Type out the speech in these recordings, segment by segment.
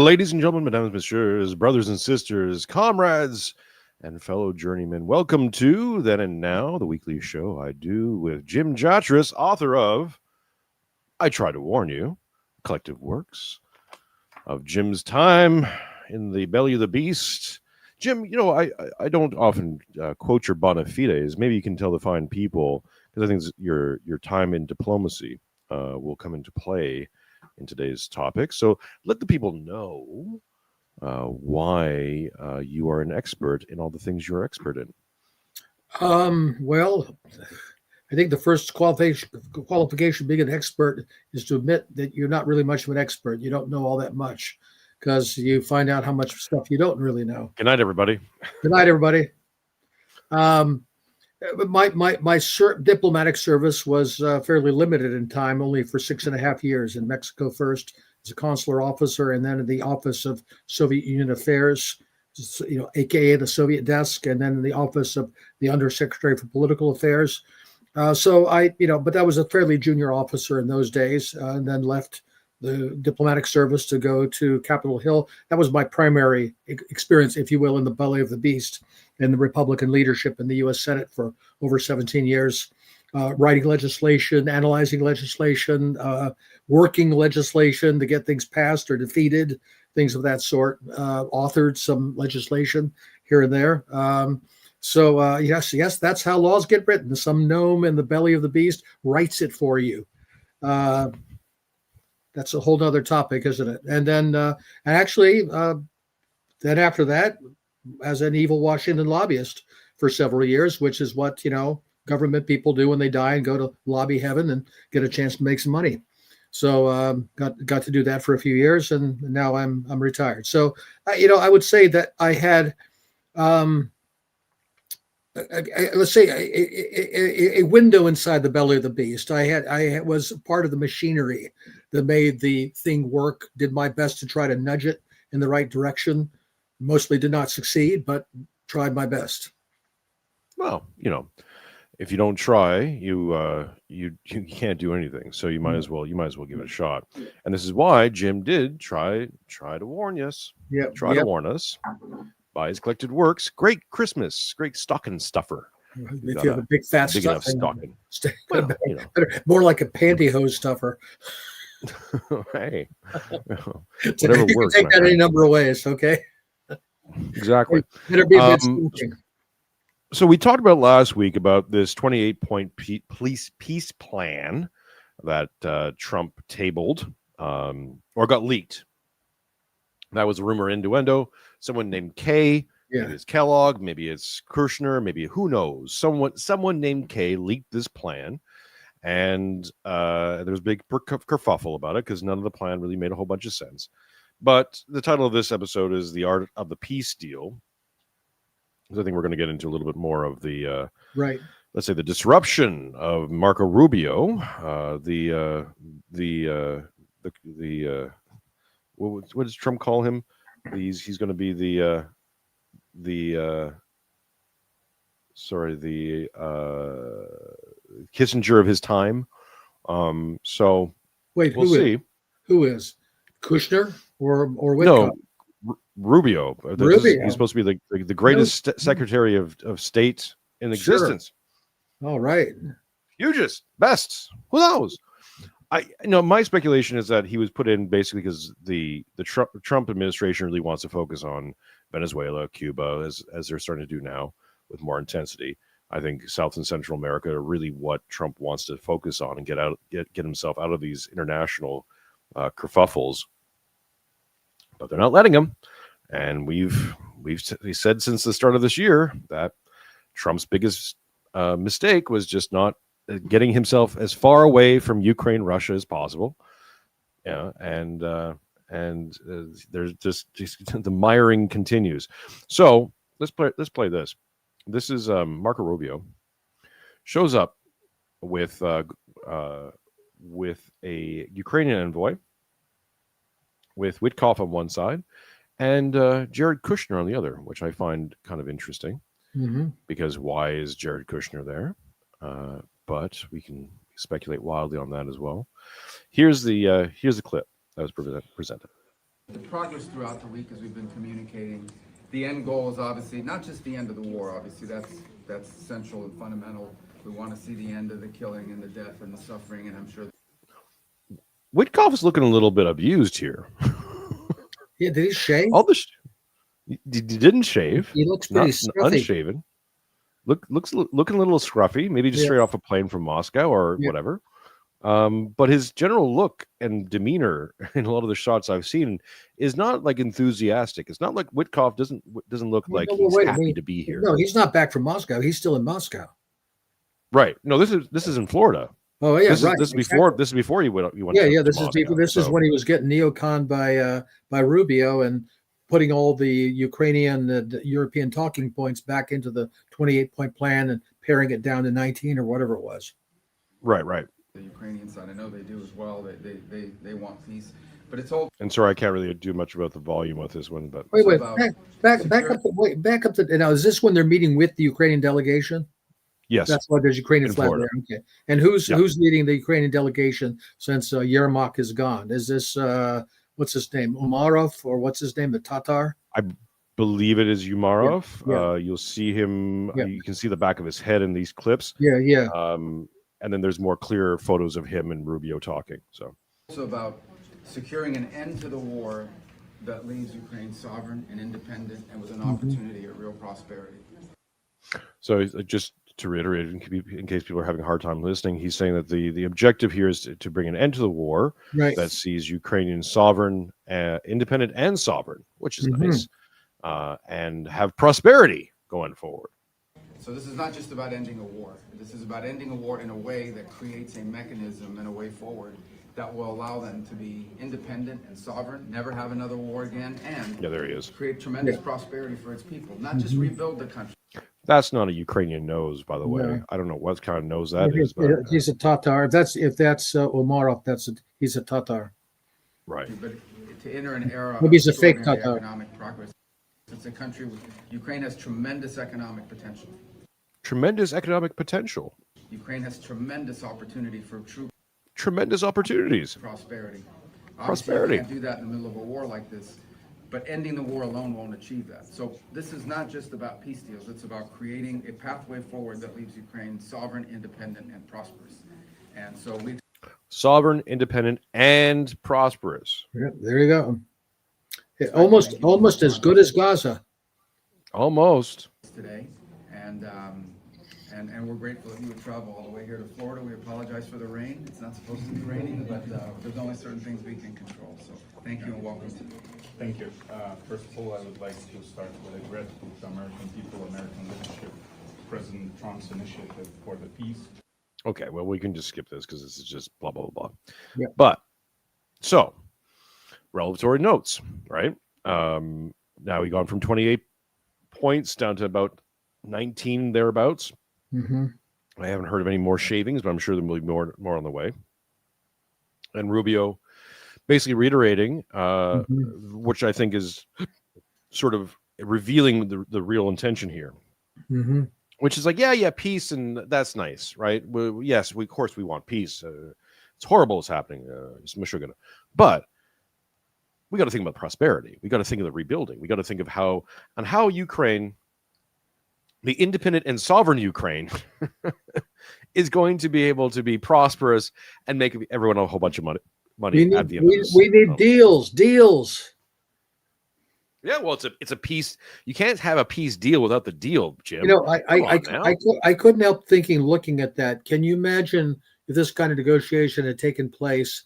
Ladies and gentlemen, mesdames, messieurs, brothers and sisters, comrades, and fellow journeymen, welcome to Then and Now, the weekly show I do with Jim Jatras, author of I Try to Warn You, collective works of Jim's time in the belly of the beast. Jim, you know, I don't often quote your bona fides. Maybe you can tell the fine people, because I think your time in diplomacy will come into play in today's topic. So let the people know why you are an expert in all the things you're expert in. Well, I think the first qualification being an expert is to admit that you're not really much of an expert. You don't know all that much because you find out how much stuff you don't really know. Good night, everybody. Good night, everybody. My diplomatic service was fairly limited in time, only for 6.5 years in Mexico first as a consular officer, and then in the Office of Soviet Union Affairs, aka the Soviet desk, and then in the Office of the Undersecretary for Political Affairs. But that was a fairly junior officer in those days, and then left the diplomatic service to go to Capitol Hill. That was my primary experience, if you will, in the belly of the beast, in the Republican leadership in the U.S. Senate for over 17 years, writing legislation, analyzing legislation, working legislation to get things passed or defeated, things of that sort, authored some legislation here and there. Yes, that's how laws get written. Some gnome in the belly of the beast writes it for you. That's a whole other topic, isn't it? And then, then after that, as an evil Washington lobbyist for several years, which is what, government people do when they die and go to lobby heaven and get a chance to make some money. So got to do that for a few years, and now I'm retired. So, I would say that I had, let's say, a window inside the belly of the beast. I was part of the machinery that made the thing work, did my best to try to nudge it in the right direction. Mostly did not succeed, but tried my best. Well, if you don't try, you can't do anything. So you might as well give it a shot. And this is why Jim did try to warn us. Yeah, to warn us by his collected works. Great Christmas, great stocking stuffer. If you have a big fat big enough stocking, more like a pantyhose stuffer. Hey, whatever you works. Can take that any number of ways. Okay. Exactly. Better be a bit so we talked about last week about this 28-point peace plan that Trump tabled or got leaked. That was a rumor innuendo. Someone named K, maybe it's Kellogg, maybe it's Kirshner, maybe who knows. Someone named K leaked this plan, and there was a big kerfuffle about it because none of the plan really made a whole bunch of sense. But the title of this episode is The Art of the Peace Deal. I think we're going to get into a little bit more of the let's say the disruption of Marco Rubio, what does Trump call him? He's going to be the Kissinger of his time. So wait, we'll see. Who is Kushner or Whitcomb? No, Rubio. He's supposed to be the greatest Secretary of State in existence. All right. Hugest, best. Who knows? My speculation is that he was put in basically because the Trump administration really wants to focus on Venezuela, Cuba, as they're starting to do now with more intensity. I think South and Central America are really what Trump wants to focus on and get himself out of these international kerfuffles. But they're not letting him, and we've said since the start of this year that Trump's biggest mistake was just not getting himself as far away from Ukraine, Russia as possible. Yeah, and there's just the miring continues. So let's play this. This is Marco Rubio shows up with a Ukrainian envoy, with Witkoff on one side and Jared Kushner on the other, which I find kind of interesting. Mm-hmm. Because why is Jared Kushner there? But we can speculate wildly on that as well. Here's the clip that was presented. The progress throughout the week as we've been communicating. The end goal is obviously not just the end of the war. Obviously, that's central and fundamental. We want to see the end of the killing and the death and the suffering, and I'm sure. Witkoff is looking a little bit abused here. Yeah, did he shave? He didn't shave. He looks pretty scruffy. Unshaven. Looking a little scruffy, maybe just straight off a plane from Moscow or whatever. But his general look and demeanor in a lot of the shots I've seen is not like enthusiastic. It's not like Witkoff doesn't look like he's happy to be here. No, he's not back from Moscow. He's still in Moscow. Right. No, this is in Florida. Oh yeah, this right. This is before he went. Yeah. This is when he was getting neoconned by Rubio and putting all the Ukrainian and European talking points back into the 28-point plan and paring it down to 19 or whatever it was. Right. The Ukrainian side, I know they do as well. They want peace, but it's all. And sorry, I can't really do much about the volume with this one, but wait, back up to now. Is this when they're meeting with the Ukrainian delegation? Yes, that's why there's Ukrainian flag Florida. there. Okay, and who's leading the Ukrainian delegation since Yermak is gone? Is this what's his name, Umarov, or what's his name, the Tatar? I believe it is Umarov. Yeah. You'll see him. Yeah. You can see the back of his head in these clips. Yeah. And then there's more clear photos of him and Rubio talking. So also about securing an end to the war that leaves Ukraine sovereign and independent and with an opportunity at real prosperity. So just to reiterate, in case people are having a hard time listening, he's saying that the objective here is to bring an end to the war that sees Ukrainian sovereign, independent and sovereign, which is nice, and have prosperity going forward. So this is not just about ending a war. This is about ending a war in a way that creates a mechanism and a way forward that will allow them to be independent and sovereign, never have another war again, and there he is. Create tremendous prosperity for its people, not just rebuild the country. That's not a Ukrainian nose, by the way. No. I don't know what kind of nose that is. But, he's a Tatar. If that's Umarov, he's a Tatar. Right. But to enter an era maybe he's a fake extraordinary Tatar. Economic progress. It's a country Ukraine has tremendous economic potential. Tremendous economic potential. Ukraine has tremendous opportunity for tremendous opportunities. Prosperity. Prosperity. You can't do that in the middle of a war like this. But ending the war alone won't achieve that. So this is not just about peace deals. It's about creating a pathway forward that leaves Ukraine sovereign, independent, and prosperous. And so sovereign, independent, and prosperous. Yeah, there you go. Almost as good as Gaza. Almost. Today, and we're grateful that you would travel all the way here to Florida. We apologize for the rain. It's not supposed to be raining, but there's only certain things we can control. So thank you and welcome. Thank you. First of all, I would like to start with a gratitude to American people, American leadership, President Trump's initiative for the peace. Okay, well, we can just skip this because this is just blah, blah, blah. Yeah. But, so, relatory notes, right? Now we've gone from 28 points down to about 19 thereabouts. Mm-hmm. I haven't heard of any more shavings, but I'm sure there will be more on the way. And Rubio basically reiterating, which I think is sort of revealing the real intention here, which is like, yeah, peace, and that's nice, right? Of course we want peace. It's horrible what's happening. It's Meshuggah. But we got to think about prosperity. We got to think of the rebuilding. We got to think of how Ukraine, the independent and sovereign Ukraine, is going to be able to be prosperous and make everyone a whole bunch of money We at need the end of this. we need deals. Yeah, well, it's a peace. You can't have a peace deal without the deal, Jim. You know, I couldn't help thinking, looking at that. Can you imagine if this kind of negotiation had taken place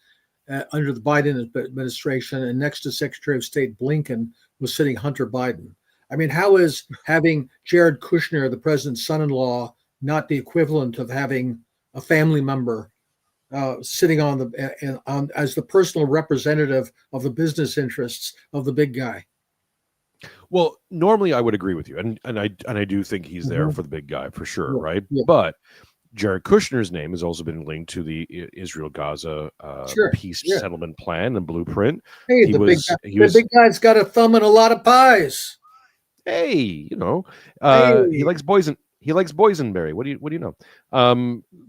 under the Biden administration, and next to Secretary of State Blinken was sitting Hunter Biden? I mean, how is having Jared Kushner, the president's son-in-law, not the equivalent of having a family member sitting on as the personal representative of the business interests of the big guy? Well, normally I would agree with you, and I do think he's there for the big guy for sure, Yeah, right? yeah. But Jared Kushner's name has also been linked to the Israel-Gaza peace settlement plan and blueprint. Hey, the big guy's got a thumb in a lot of pies. Hey, you know, Hey. he likes boysenberry. What do you know?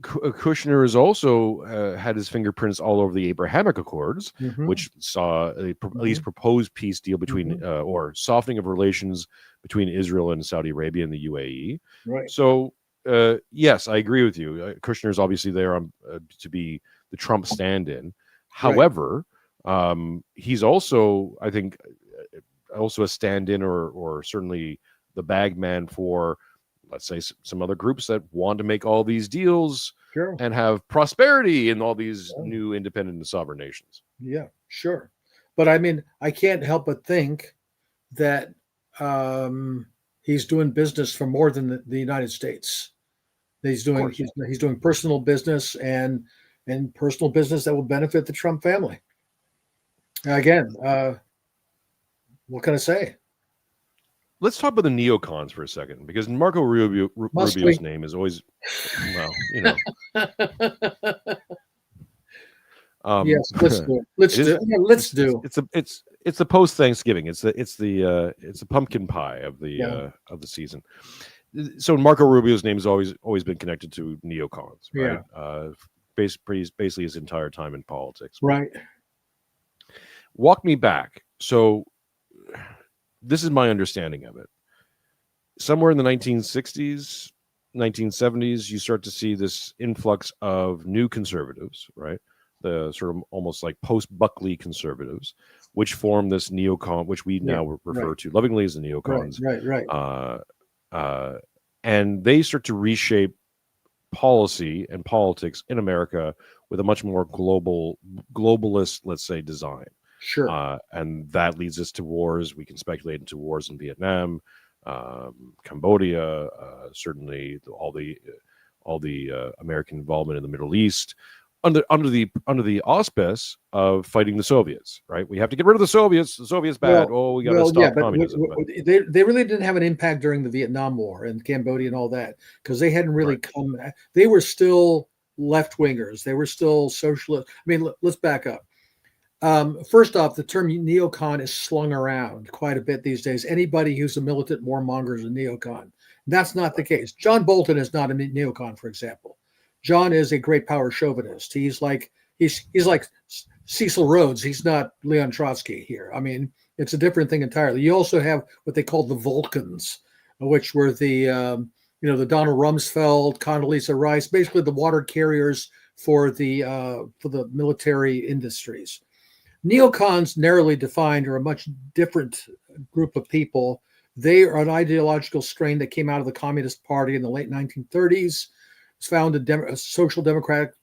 Kushner has also had his fingerprints all over the Abrahamic Accords, which saw at least proposed peace deal between or softening of relations between Israel and Saudi Arabia and the UAE. Right. So yes, I agree with you. Kushner is obviously there to be the Trump stand-in. However, he's also, I think, also a stand-in or certainly the bag man for, let's say, some other groups that want to make all these deals and have prosperity in all these new independent and sovereign nations. Yeah, sure. But I mean, I can't help but think that he's doing business for more than the United States. He's doing personal business and personal business that will benefit the Trump family. Again, what can I say? Let's talk about the neocons for a second, because Marco Rubio's name is always, well, you know. Yes, let's do. It's the post Thanksgiving. It's the pumpkin pie of the season. So Marco Rubio's name has always been connected to neocons, right? Basically his entire time in politics. Right. Walk me back. So this is my understanding of it. Somewhere in the 1960s, 1970s, you start to see this influx of new conservatives, right? The sort of almost like post-Buckley conservatives, which form this neocon, which we now refer to lovingly as the neocons. Right. And they start to reshape policy and politics in America with a much more globalist, let's say, design. Sure. And that leads us to wars. We can speculate into wars in Vietnam, Cambodia, certainly all the American involvement in the Middle East, under the auspice of fighting the Soviets. Right? We have to get rid of the Soviets. The Soviets bad. We got to stop communism. They really didn't have an impact during the Vietnam War and Cambodia and all that, because they hadn't really come. They were still left wingers. They were still socialist. I mean, let's back up. First off, the term neocon is slung around quite a bit these days. Anybody who's a militant warmonger is a neocon. That's not the case. John Bolton is not a neocon, for example. John is a great power chauvinist. He's like Cecil Rhodes. He's not Leon Trotsky here. I mean, it's a different thing entirely. You also have what they called the Vulcans, which were the Donald Rumsfeld, Condoleezza Rice, basically the water carriers for the military industries. Neocons, narrowly defined, are a much different group of people. They are an ideological strain that came out of the Communist Party in the late 1930s. It's founded Social Democrats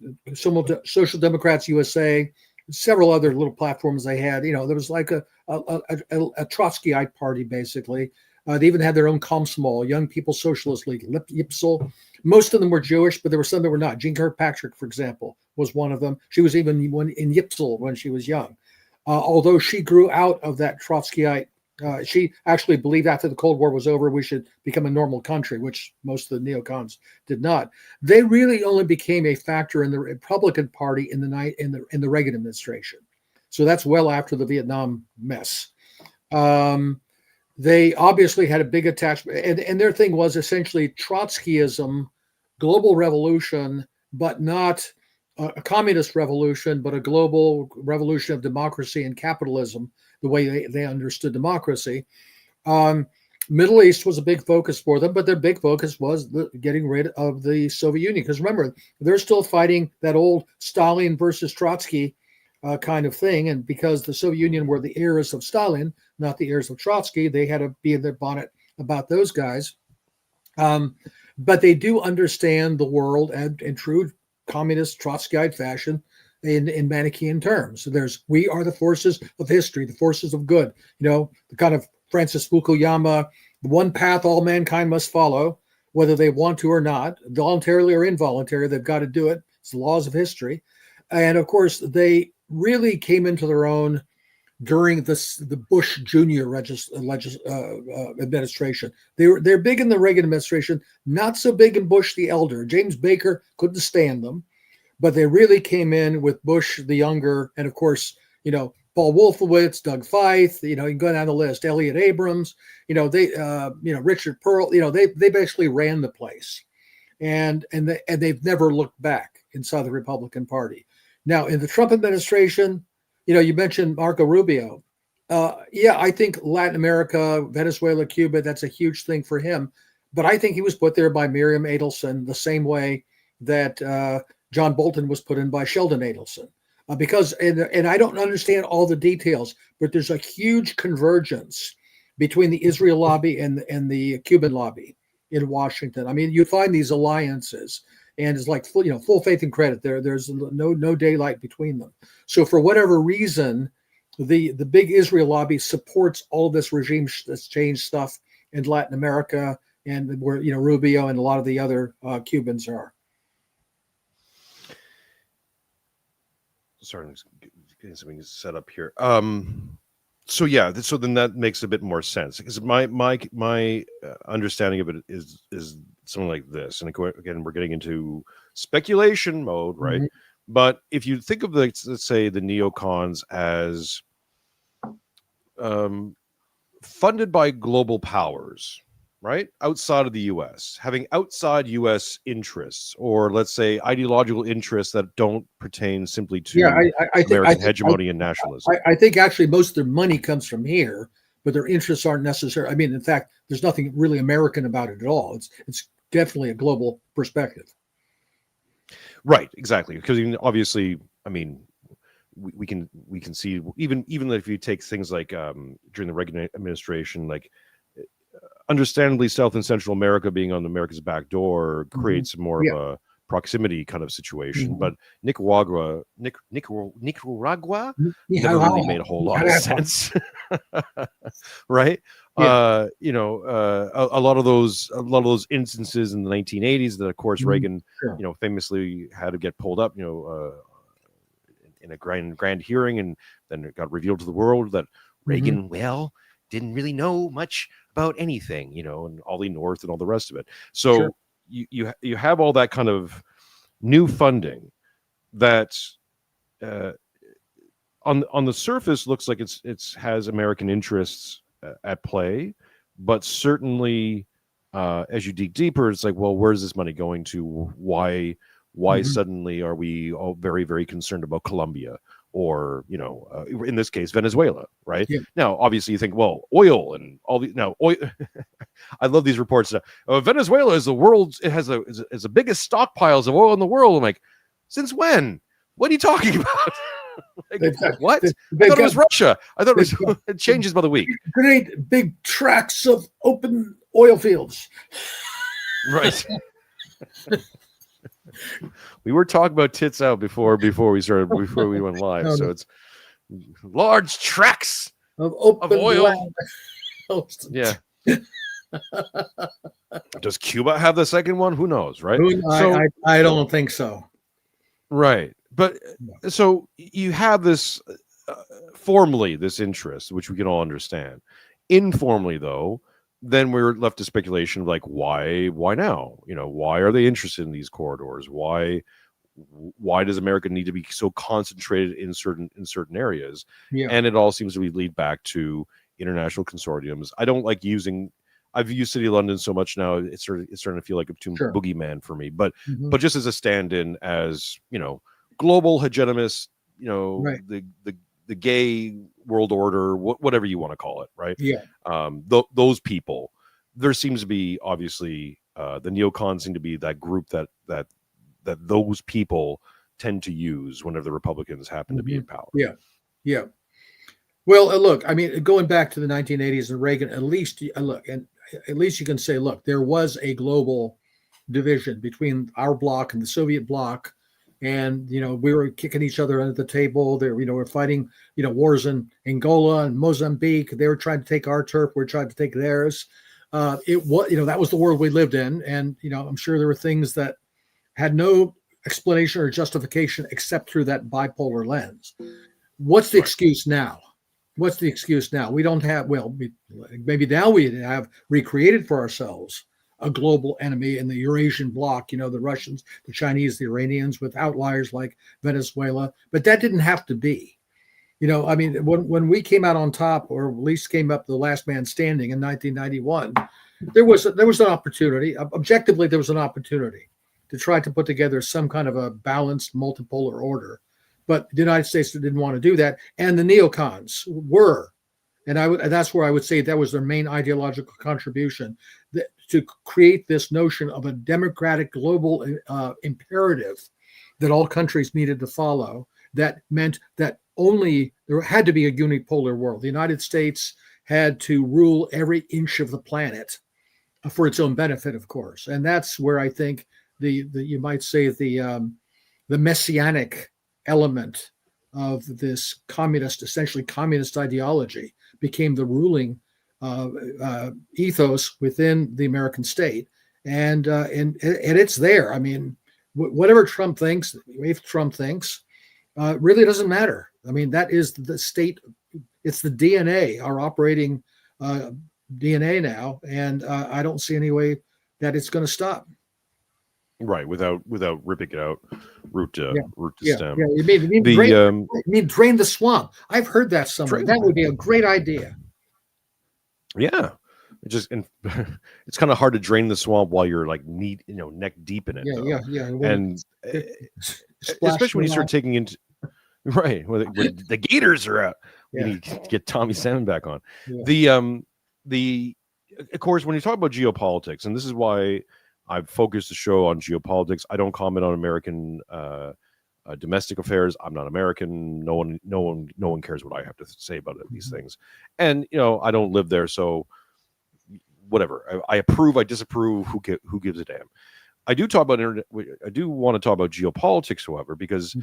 USA, several other little platforms they had. You know, there was like a Trotskyite party, basically. They even had their own Komsomol, Young People's Socialist League, YPSL. Most of them were Jewish, but there were some that were not. Jean Kirkpatrick, for example, was one of them. She was even in YPSL when she was young. Although she grew out of that Trotskyite, she actually believed after the Cold War was over, we should become a normal country, which most of the neocons did not. They really only became a factor in the Republican Party in the Reagan administration. So that's well after the Vietnam mess. They obviously had a big attachment, and their thing was essentially Trotskyism, global revolution, but not a communist revolution, but a global revolution of democracy and capitalism, the way they understood democracy. Middle East was a big focus for them, but their big focus was getting rid of the Soviet Union. Because remember, they're still fighting that old Stalin versus Trotsky kind of thing. And because the Soviet Union were the heirs of Stalin, not the heirs of Trotsky, they had to be in their bonnet about those guys. But they do understand the world and in true communist Trotskyite fashion in Manichaean terms. So we are the forces of history, the forces of good, the kind of Francis Fukuyama, the one path all mankind must follow, whether they want to or not, voluntarily or involuntarily, they've got to do it. It's the laws of history. And of course, they really came into their own during the Bush Jr. administration. They're big in the Reagan administration, not so big in Bush the elder. James Baker couldn't stand them, but they really came in with Bush the younger, and of course, Paul Wolfowitz, Doug Feith, you can go down the list, Elliot Abrams, Richard Pearl, they basically ran the place, and they've never looked back inside the Republican Party. Now in the Trump administration, you mentioned Marco Rubio. I think Latin America, Venezuela, Cuba, that's a huge thing for him. But I think he was put there by Miriam Adelson the same way that John Bolton was put in by Sheldon Adelson. Because I don't understand all the details, but there's a huge convergence between the Israel lobby and the Cuban lobby in Washington. I mean, you find these alliances, and it's like full faith and credit. There's no daylight between them. So for whatever reason, the big Israel lobby supports all this regime change stuff in Latin America, and where Rubio and a lot of the other Cubans are. Sorry, I'm getting something set up here. So then that makes a bit more sense, because my understanding of it is something like this. And again, we're getting into speculation mode, right? Mm-hmm. But if you think of let's say the neocons as funded by global powers, right, outside of the U.S., having outside U.S. interests, or let's say ideological interests that don't pertain simply to American hegemony and nationalism. I think actually most of their money comes from here, but their interests aren't necessary. I mean, in fact, there's nothing really American about it at all. It's definitely a global perspective. Right, exactly. Because obviously, I mean, we can see even if you take things like during the Reagan administration, like understandably South and Central America being on America's back door creates more of a proximity kind of situation. Mm-hmm. But Nicaragua never really made a whole lot of sense. Right? Yeah. A lot of those instances in the 1980s that of course Reagan, famously had to get pulled up, in a grand hearing, and then it got revealed to the world that Reagan, didn't really know much about anything, and Ollie North and all the rest of it. So you have all that kind of new funding that on the surface looks like it's has American interests at play, but certainly as you dig deeper, it's like, well, where's this money going to? Why suddenly are we all very, very concerned about Colombia? Or, in this case, Venezuela, right? Yeah. Now, obviously, you think, well, oil and all the oil. I love these reports. Venezuela is it has the biggest stockpiles of oil in the world. I'm like, since when? What are you talking about? What? I thought it was Russia. I thought it changes by the week. Great big tracts of open oil fields. Right. We were talking about tits out before we went live. So it's large tracts of oil. Yeah. Does Cuba have the second one? Who knows, right? I don't think so. Right. But so you have this formally this interest, which we can all understand. Informally, though, then we're left to speculation of like, why now? Why are they interested in these corridors? Why does America need to be so concentrated in certain areas? Yeah. And it all seems to lead back to international consortiums. I don't like I've used City of London so much now, it's starting to feel like a boogeyman for me. But just as a stand-in, as global hegemonist, right. the gay world order, whatever you want to call it, right? Yeah. Those people there seems to be obviously the neocons seem to be that group that those people tend to use whenever the Republicans happen to be in power. Yeah, yeah. Well, look, I mean, going back to the 1980s and Reagan, at least look, and at least you can say, look, there was a global division between our bloc and the Soviet bloc, and we were kicking each other under the table. There, we're fighting, wars in Angola and Mozambique. They were trying to take our turf. We're trying to take theirs. It was, that was the world we lived in, and I'm sure there were things that had no explanation or justification except through that bipolar lens. What's the excuse now? What's the excuse now? We don't have, maybe now we have recreated for ourselves a global enemy in the Eurasian bloc, the Russians, the Chinese, the Iranians, with outliers like Venezuela. But that didn't have to be. I mean, when we came out on top, or at least came up the last man standing in 1991, there was an opportunity. Objectively, there was an opportunity to try to put together some kind of a balanced multipolar order. But the United States didn't want to do that, and the neocons were, and that's where I would say that was their main ideological contribution, to create this notion of a democratic global imperative that all countries needed to follow. That meant that only there had to be a unipolar world. The United States had to rule every inch of the planet for its own benefit, of course, and that's where I think the you might say the messianic element of this essentially communist ideology became the ruling ethos within the American state, and it's there. I mean, whatever Trump thinks, if Trump thinks, really doesn't matter. I mean, that is the state. It's the DNA, our operating DNA now, and I don't see any way that it's going to stop. Right, without ripping it out root to stem. Yeah, you mean drain the swamp. I've heard that somewhere. That would be a great idea. Yeah, it's kind of hard to drain the swamp while you're like neck deep in it. Yeah. And especially when you start taking into when the gators are out. Yeah. We need to get Tommy Salmon back on. Yeah. Of course, when you talk about geopolitics, and this is why I've focused the show on geopolitics. I don't comment on American domestic affairs. I'm not American. No one cares what I have to say about these things. And I don't live there, so whatever. I approve. I disapprove. Who gives a damn? I do talk about internet. I do want to talk about geopolitics, however, because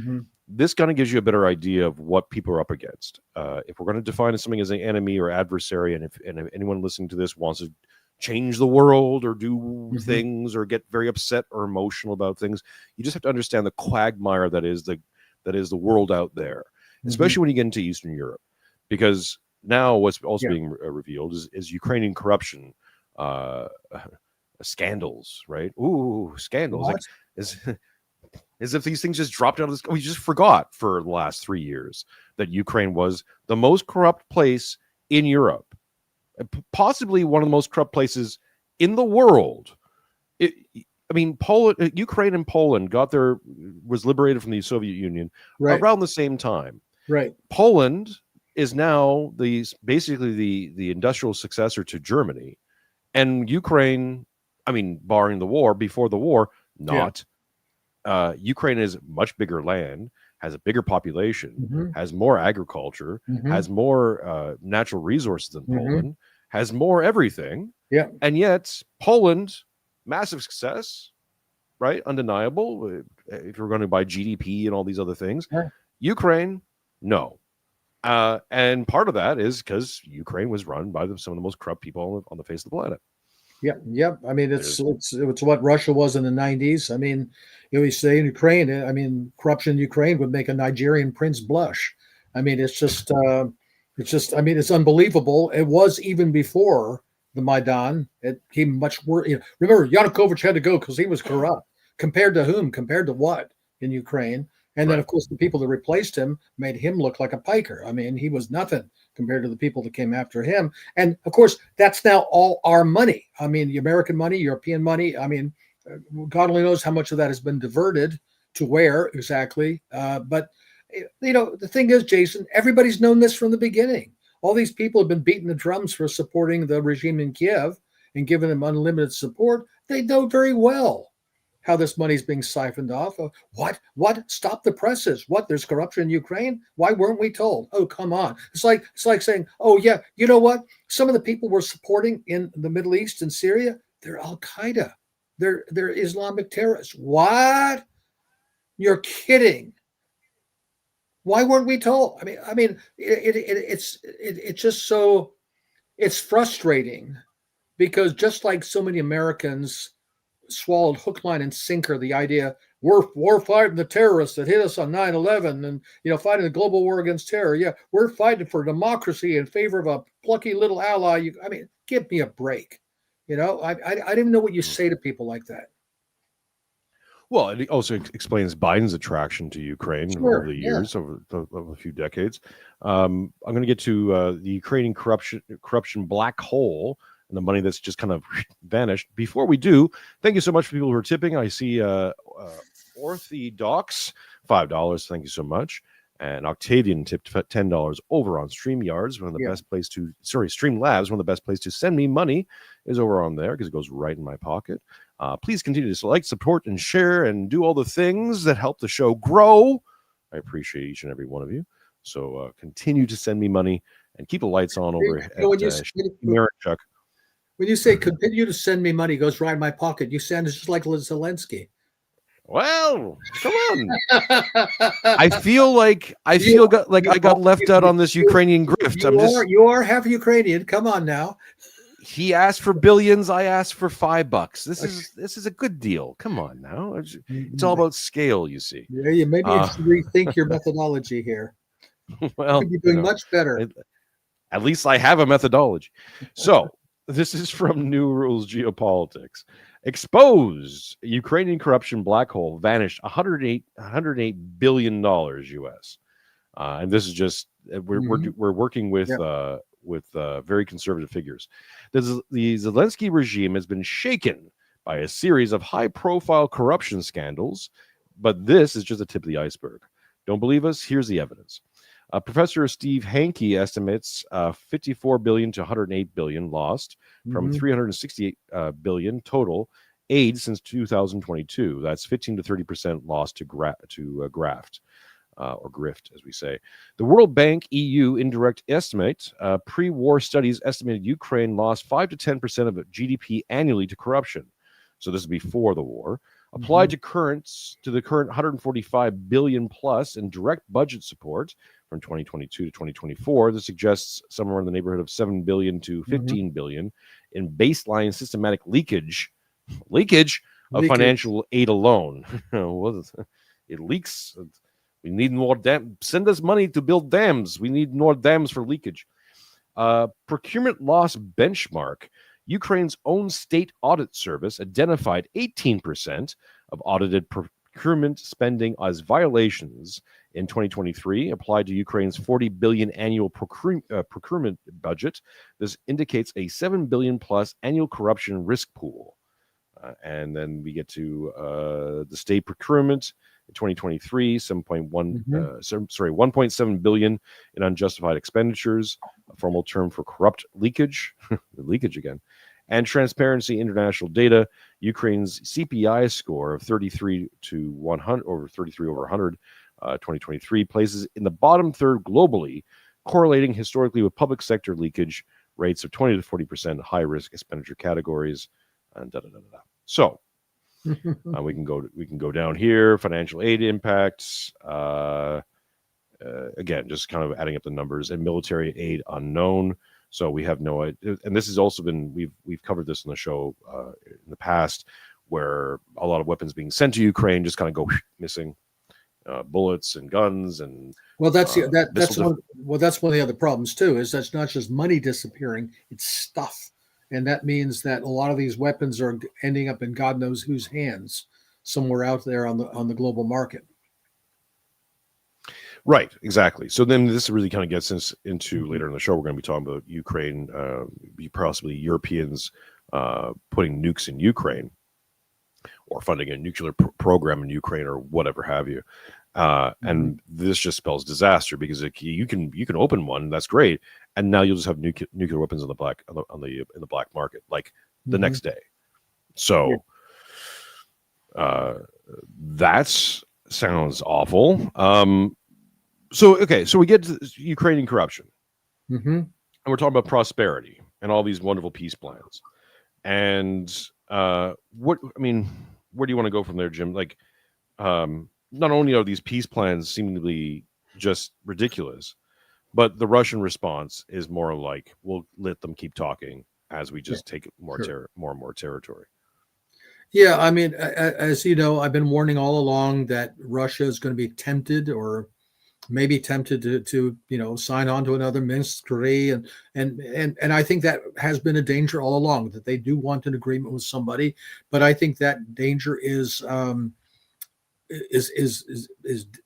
this kind of gives you a better idea of what people are up against. If we're going to define something as an enemy or adversary, and if anyone listening to this wants to change the world or do things or get very upset or emotional about things, you just have to understand the quagmire that is the world out there, especially when you get into Eastern Europe, because now what's also being revealed is Ukrainian corruption scandals, right? Ooh, scandals. Like, as if these things just dropped out of the sky. We just forgot for the last 3 years that Ukraine was the most corrupt place in Europe, possibly one of the most corrupt places in the world. Ukraine and Poland was liberated from the Soviet Union around the same time. Right. Poland is now basically the industrial successor to Germany, and Ukraine, barring the war, before the war, not. Ukraine is much bigger land, has a bigger population, has more agriculture, has more natural resources than Poland, has more everything. Yeah. And yet Poland, massive success, right? Undeniable. If you're going to buy GDP and all these other things. Ukraine, no. And part of that is because Ukraine was run by some of the most corrupt people on the face of the planet. Yeah. It's what Russia was in the 90s. You say in Ukraine, corruption in Ukraine would make a Nigerian prince blush. It's unbelievable. It was even before the Maidan. It came much worse. Remember, Yanukovych had to go because he was corrupt. Compared to whom? Compared to what in Ukraine? And then, of course, the people that replaced him made him look like a piker. He was nothing compared to the people that came after him. And, of course, that's now all our money. The American money, European money. God only knows how much of that has been diverted to where exactly. But the thing is, Jason, everybody's known this from the beginning. All these people have been beating the drums for supporting the regime in Kiev. and giving them unlimited support, they know very well how this money is being siphoned off. What? Stop the presses. What? There's corruption in Ukraine? Why weren't we told? Oh, come on. It's like saying, oh yeah, you know what? Some of the people we're supporting in the Middle East and Syria, they're Al Qaeda. They're Islamic terrorists. What? You're kidding. Why weren't we told? It's just so, it's frustrating, because just like so many Americans swallowed hook, line, and sinker the idea we're fighting the terrorists that hit us on 9/11, and fighting the global war against terror. Yeah, we're fighting for democracy in favor of a plucky little ally. Give me a break. I don't even know what you say to people like that. Well, it also explains Biden's attraction to Ukraine over the years, over a few decades. I'm going to get to the Ukrainian corruption black hole and the money that's just kind of vanished. Before we do, thank you so much for people who are tipping. I see Orthodox, $5. Thank you so much. And Octavian tipped $10 over on StreamYards, one of the best place to, Streamlabs, one of the best places to send me money is over on there, because it goes right in my pocket. Please continue to like, support, and share, and do all the things that help the show grow. I appreciate each and every one of you. So continue to send me money and keep the lights on over at Mironchuck. When you say continue to send me money, goes right in my pocket, you sound just like Zelensky. Well, come on. I feel like I got left out on this Ukrainian grift. You are half Ukrainian. Come on now. He asked for billions. I asked for $5. This is a good deal. Come on now. It's all about scale, you see. Yeah, maybe you should rethink your methodology here. Well, you could be doing much better. At least I have a methodology. So this is from New Rules Geopolitics. Exposed Ukrainian corruption black hole vanished $108 billion US. And this is just we're working with very conservative figures. The Zelensky regime has been shaken by a series of high-profile corruption scandals, but this is just the tip of the iceberg. Don't believe us? Here's the evidence. Professor Steve Hanke estimates 54 billion to 108 billion lost from 368 billion total aid since 2022. That's 15 to 30% lost to graft. Or grift, as we say. The World Bank EU indirect estimate, pre-war studies estimated Ukraine lost 5 to 10% of GDP annually to corruption. So this is before the war. Applied to the current 145 billion plus in direct budget support from 2022 to 2024, this suggests somewhere in the neighborhood of 7 billion to 15 billion in baseline systematic leakage of financial aid alone. It leaks. We need more dams. Send us money to build dams. We need more dams for leakage. Procurement loss benchmark. Ukraine's own state audit service identified 18% of audited procurement spending as violations in 2023, applied to Ukraine's 40 billion annual procurement budget. This indicates a 7 billion plus annual corruption risk pool. And then we get to the state procurement. In 2023, 1.7 billion in unjustified expenditures, a formal term for corrupt leakage, leakage again, and Transparency International data. Ukraine's CPI score of 33 to 100, over 33 over 100, 2023 places in the bottom third globally, correlating historically with public sector leakage rates of 20 to 40% high risk expenditure categories, and So. We can go down here. Financial aid impacts. Again, just kind of adding up the numbers, and military aid unknown. So we have no idea. And this has also been we've covered this in the show in the past, where a lot of weapons being sent to Ukraine just kind of go missing, bullets and guns and. Well, that's one of the other problems too. Is that's not just money disappearing; it's stuff. And that means that a lot of these weapons are ending up in God knows whose hands, somewhere out there on the global market. Right, exactly. So then this really kind of gets us into later in the show. We're going to be talking about Ukraine, possibly Europeans putting nukes in Ukraine, or funding a nuclear program in Ukraine, or whatever have you. And this just spells disaster, because you can open one, that's great, and now you'll just have nuclear weapons in the black market, like the next day. So that sounds awful. So we get to Ukrainian corruption, and we're talking about prosperity and all these wonderful peace plans. And where do you want to go from there, Jim? Like, not only are these peace plans seemingly just ridiculous, but the Russian response is more like, we'll let them keep talking as we just take more and more territory. Yeah, I mean, as you know, I've been warning all along that Russia is going to be tempted, or maybe tempted to sign on to another Minsk III, and I think that has been a danger all along, that they do want an agreement with somebody, but I think that danger is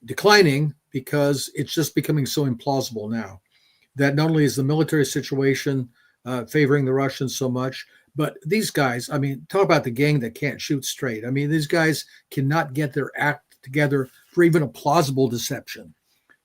declining, because it's just becoming so implausible now that not only is the military situation favoring the Russians so much, but these guys, I mean, talk about the gang that can't shoot straight. I mean, these guys cannot get their act together for even a plausible deception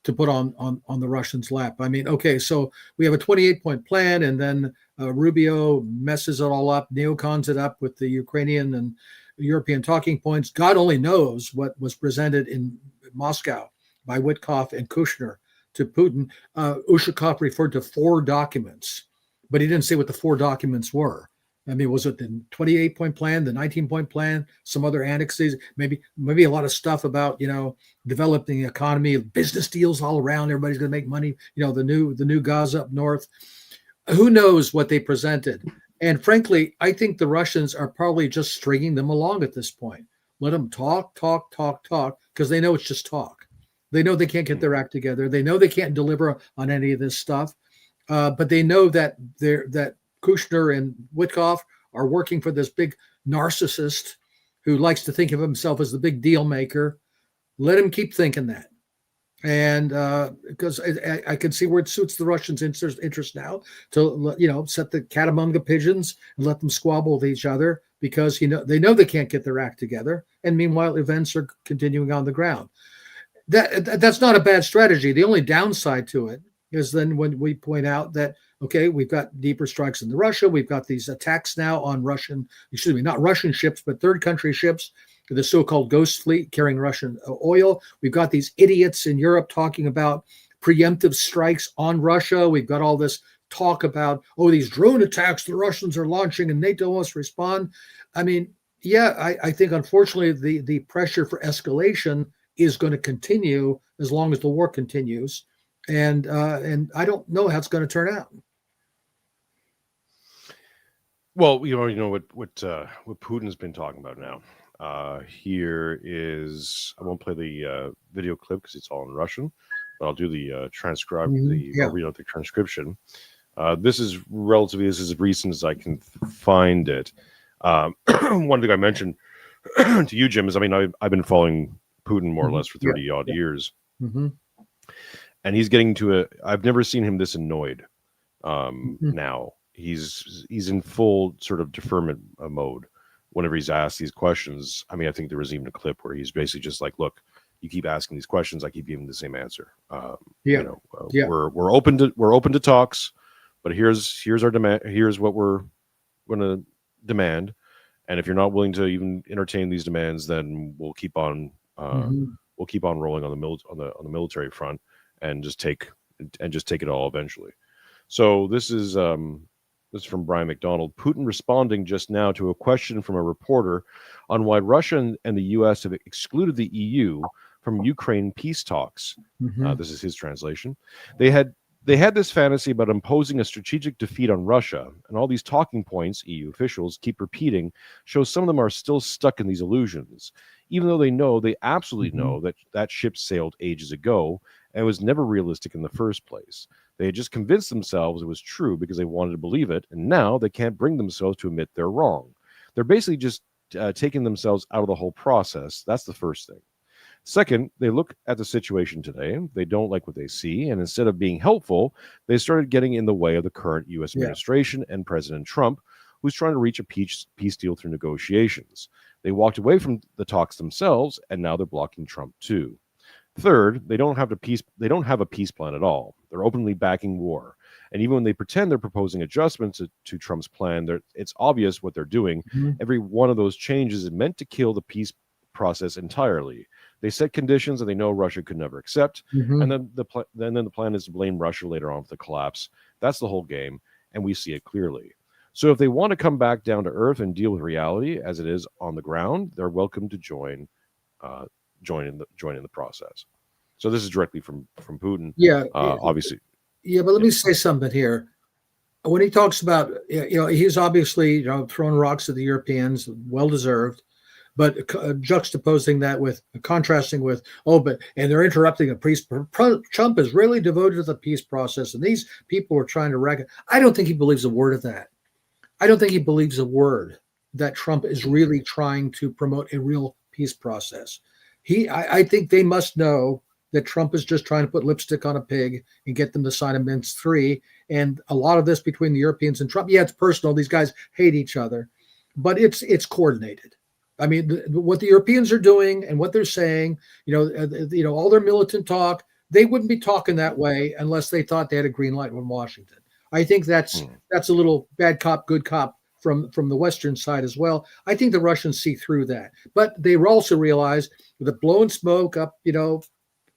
to put on the Russians' lap. I mean, okay, so we have a 28-point plan, and then Rubio messes it all up, neocons it up with the Ukrainian and European talking points. God only knows what was presented in Moscow by Witkoff and Kushner to Putin. Ushakov referred to 4 documents, but he didn't say what the 4 documents were. I mean, was it the 28-point plan, the 19-point plan, some other annexes, maybe a lot of stuff about, developing the economy, business deals all around, everybody's going to make money, the new Gaza up north. Who knows what they presented? And frankly, I think the Russians are probably just stringing them along at this point. Let them talk, because they know it's just talk. They know they can't get their act together. They know they can't deliver on any of this stuff, but they know that that Kushner and Witkoff are working for this big narcissist who likes to think of himself as the big deal maker. Let him keep thinking that. And because I can see where it suits the Russians' interest now to, set the cat among the pigeons and let them squabble with each other, because they know they can't get their act together. And meanwhile, events are continuing on the ground. That's not a bad strategy. The only downside to it is then when we point out that, okay, we've got deeper strikes into Russia. We've got these attacks now on not Russian ships, but third country ships, the so-called ghost fleet carrying Russian oil. We've got these idiots in Europe talking about preemptive strikes on Russia. We've got all this talk about, these drone attacks the Russians are launching and NATO must respond. I mean, I think unfortunately the pressure for escalation is going to continue as long as the war continues. And I don't know how it's going to turn out. Well, what Putin's been talking about now. Here is, I won't play the video clip because it's all in Russian, but I'll do the transcribe. I'll read out the transcription. This is as recent as I can find it. One thing I mentioned to you, Jim, is I've been following Putin more or less for 30 odd years. Mm-hmm. And he's getting to I've never seen him this annoyed. Now he's in full sort of deferment mode whenever he's asked these questions. I think there was even a clip where he's basically just like, look, you keep asking these questions, I keep giving the same answer. We're open to talks, but here's our demand. Here's what we're going to demand. And if you're not willing to even entertain these demands, then we'll keep on rolling on the military front. And just take it all eventually. So this is from Brian McDonald. Putin responding just now to a question from a reporter on why Russia and the U.S. have excluded the EU from Ukraine peace talks. This is his translation. They had this fantasy about imposing a strategic defeat on Russia, and all these talking points EU officials keep repeating show some of them are still stuck in these illusions, even though they absolutely know that ship sailed ages ago and was never realistic in the first place. They had just convinced themselves it was true because they wanted to believe it, and now they can't bring themselves to admit they're wrong. They're basically just taking themselves out of the whole process. That's the first thing. Second, they look at the situation today. They don't like what they see, and instead of being helpful, they started getting in the way of the current U.S. administration and President Trump, who's trying to reach a peace deal through negotiations. They walked away from the talks themselves, and now they're blocking Trump too. Third, they don't have a peace plan at all. They're openly backing war. And even when they pretend they're proposing adjustments to Trump's plan, it's obvious what they're doing. Mhm. Every one of those changes is meant to kill the peace process entirely. They set conditions that they know Russia could never accept, Mhm. and then the plan is to blame Russia later on for the collapse. That's the whole game, and we see it clearly. So if they want to come back down to earth and deal with reality as it is on the ground, they're welcome to join in the process. So this is directly from Putin. Yeah, Obviously, yeah, but let me say something here. When he talks about, he's obviously, throwing rocks at the Europeans, well deserved, but juxtaposing that with contrasting with, and they're interrupting a peace. Trump is really devoted to the peace process, and these people are trying to wreck it. I don't think he believes a word of that. I don't think he believes a word that Trump is really trying to promote a real peace process. I think they must know that Trump is just trying to put lipstick on a pig and get them to sign a Minsk III. And a lot of this between the Europeans and Trump, it's personal. These guys hate each other, but it's coordinated. I mean, what the Europeans are doing and what they're saying, all their militant talk, they wouldn't be talking that way unless they thought they had a green light from Washington. I think that's a little bad cop, good cop from the Western side as well. I think the Russians see through that, but they also realize that blowing smoke up,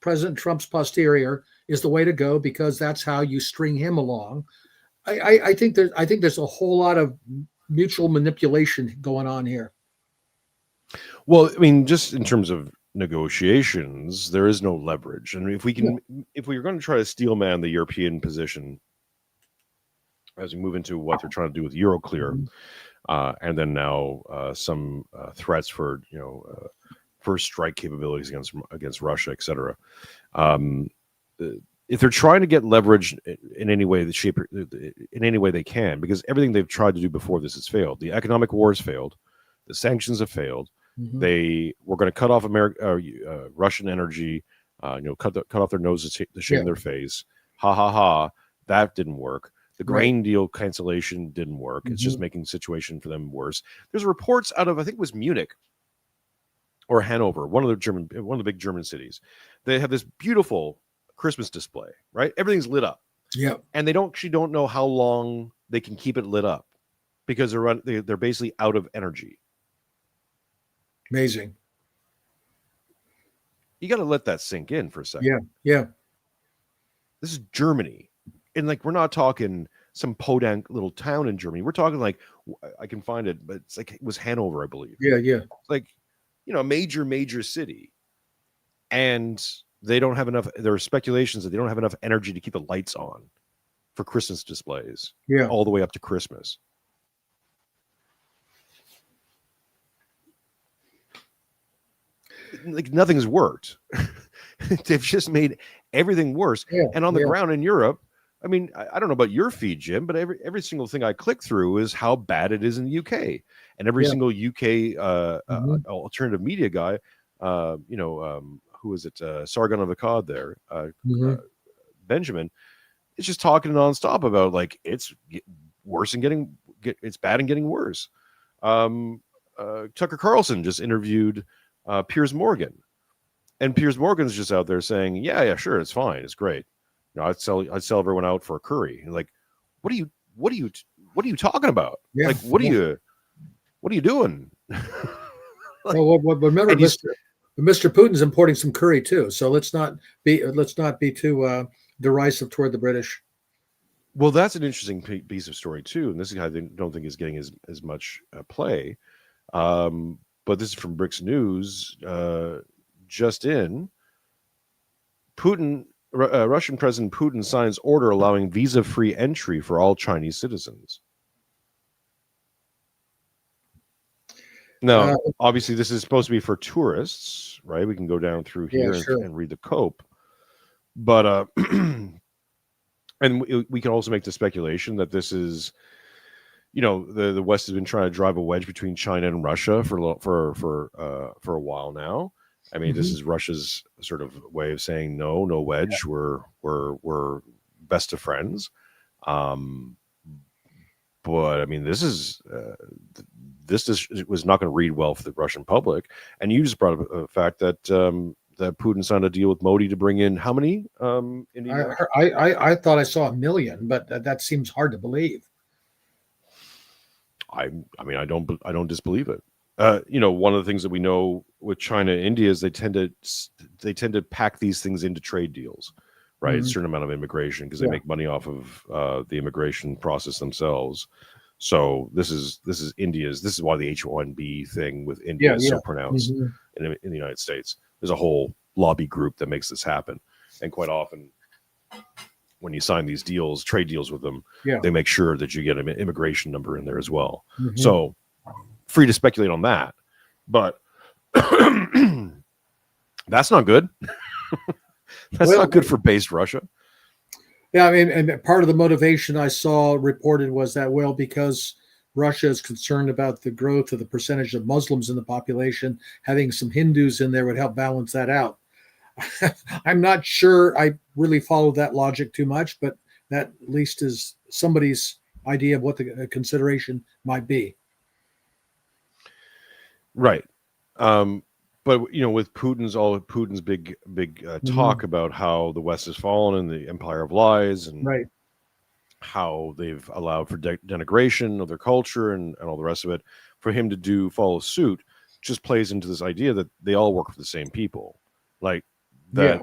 President Trump's posterior is the way to go because that's how you string him along. I think there's a whole lot of mutual manipulation going on here. Well, I mean, just in terms of negotiations, there is no leverage, and if we're going to try to steelman the European position as we move into what they're trying to do with Euroclear, and then now some threats for first strike capabilities against Russia, etc. If they're trying to get leverage in any way, in any way they can, because everything they've tried to do before this has failed. The economic war has failed. The sanctions have failed. They were going to cut off Russian energy, cut off their noses to shame their face. Ha ha ha! That didn't work. The grain deal cancellation didn't work. It's just making the situation for them worse. There's reports out of, I think it was Munich or Hanover, one of the big German cities. They have this beautiful Christmas display, right? Everything's lit up. Yeah. And they don't know how long they can keep it lit up because they're basically out of energy. Amazing. You got to let that sink in for a second. Yeah. This is Germany. And we're not talking some podunk little town in Germany. We're talking I can find it, but it's it was Hanover, I believe. Yeah. It's a major city. And they don't have enough. There are speculations that they don't have enough energy to keep the lights on for Christmas displays. Yeah. All the way up to Christmas. Nothing's worked. They've just made everything worse. Yeah. And on the ground in Europe, I mean, I don't know about your feed, Jim, but every single thing I click through is how bad it is in the UK. And every single UK alternative media guy, who is it? Sargon of Akkad there, Benjamin, is just talking nonstop about it's worse and it's bad and getting worse. Tucker Carlson just interviewed Piers Morgan, and Piers Morgan's just out there saying, yeah, sure, it's fine, it's great. I'd sell everyone out for a curry. And what are you talking about? Yeah. What are you doing? Remember, Mr. Putin's importing some curry too. So let's not be too derisive toward the British. Well, that's an interesting piece of story too, and this is I don't think is getting as much play. But this is from Bricks News. Just in, Russian President Putin signs order allowing visa-free entry for all Chinese citizens. Now, obviously, this is supposed to be for tourists, right? We can go down through here and read the COPE. But and we can also make the speculation that this is, the West has been trying to drive a wedge between China and Russia for a while now. I mean, this is Russia's sort of way of saying no wedge. Yeah. We're best of friends. But I mean, this was not going to read well for the Russian public. And you just brought up the fact that that Putin signed a deal with Modi to bring in how many Indian? I thought I saw 1 million, but that seems hard to believe. I mean, I don't disbelieve it. One of the things that we know with China and India is they tend to pack these things into trade deals, right? A certain amount of immigration because they make money off of the immigration process themselves. So this is India's. This is why the H-1B thing with India is so pronounced in the United States. There's a whole lobby group that makes this happen, and quite often, when you sign these deals, trade deals with them, they make sure that you get an immigration number in there as well. So, free to speculate on that, but that's not good. That's not good for based Russia. Yeah, I mean, and part of the motivation I saw reported was that, well, because Russia is concerned about the growth of the percentage of Muslims in the population, having some Hindus in there would help balance that out. I'm not sure I really follow that logic too much, but that at least is somebody's idea of what the consideration might be. Right. But with Putin's big talk about how the West has fallen and the empire of lies, and how they've allowed for denigration of their culture and all the rest of it, for him to follow suit just plays into this idea that they all work for the same people. Like that,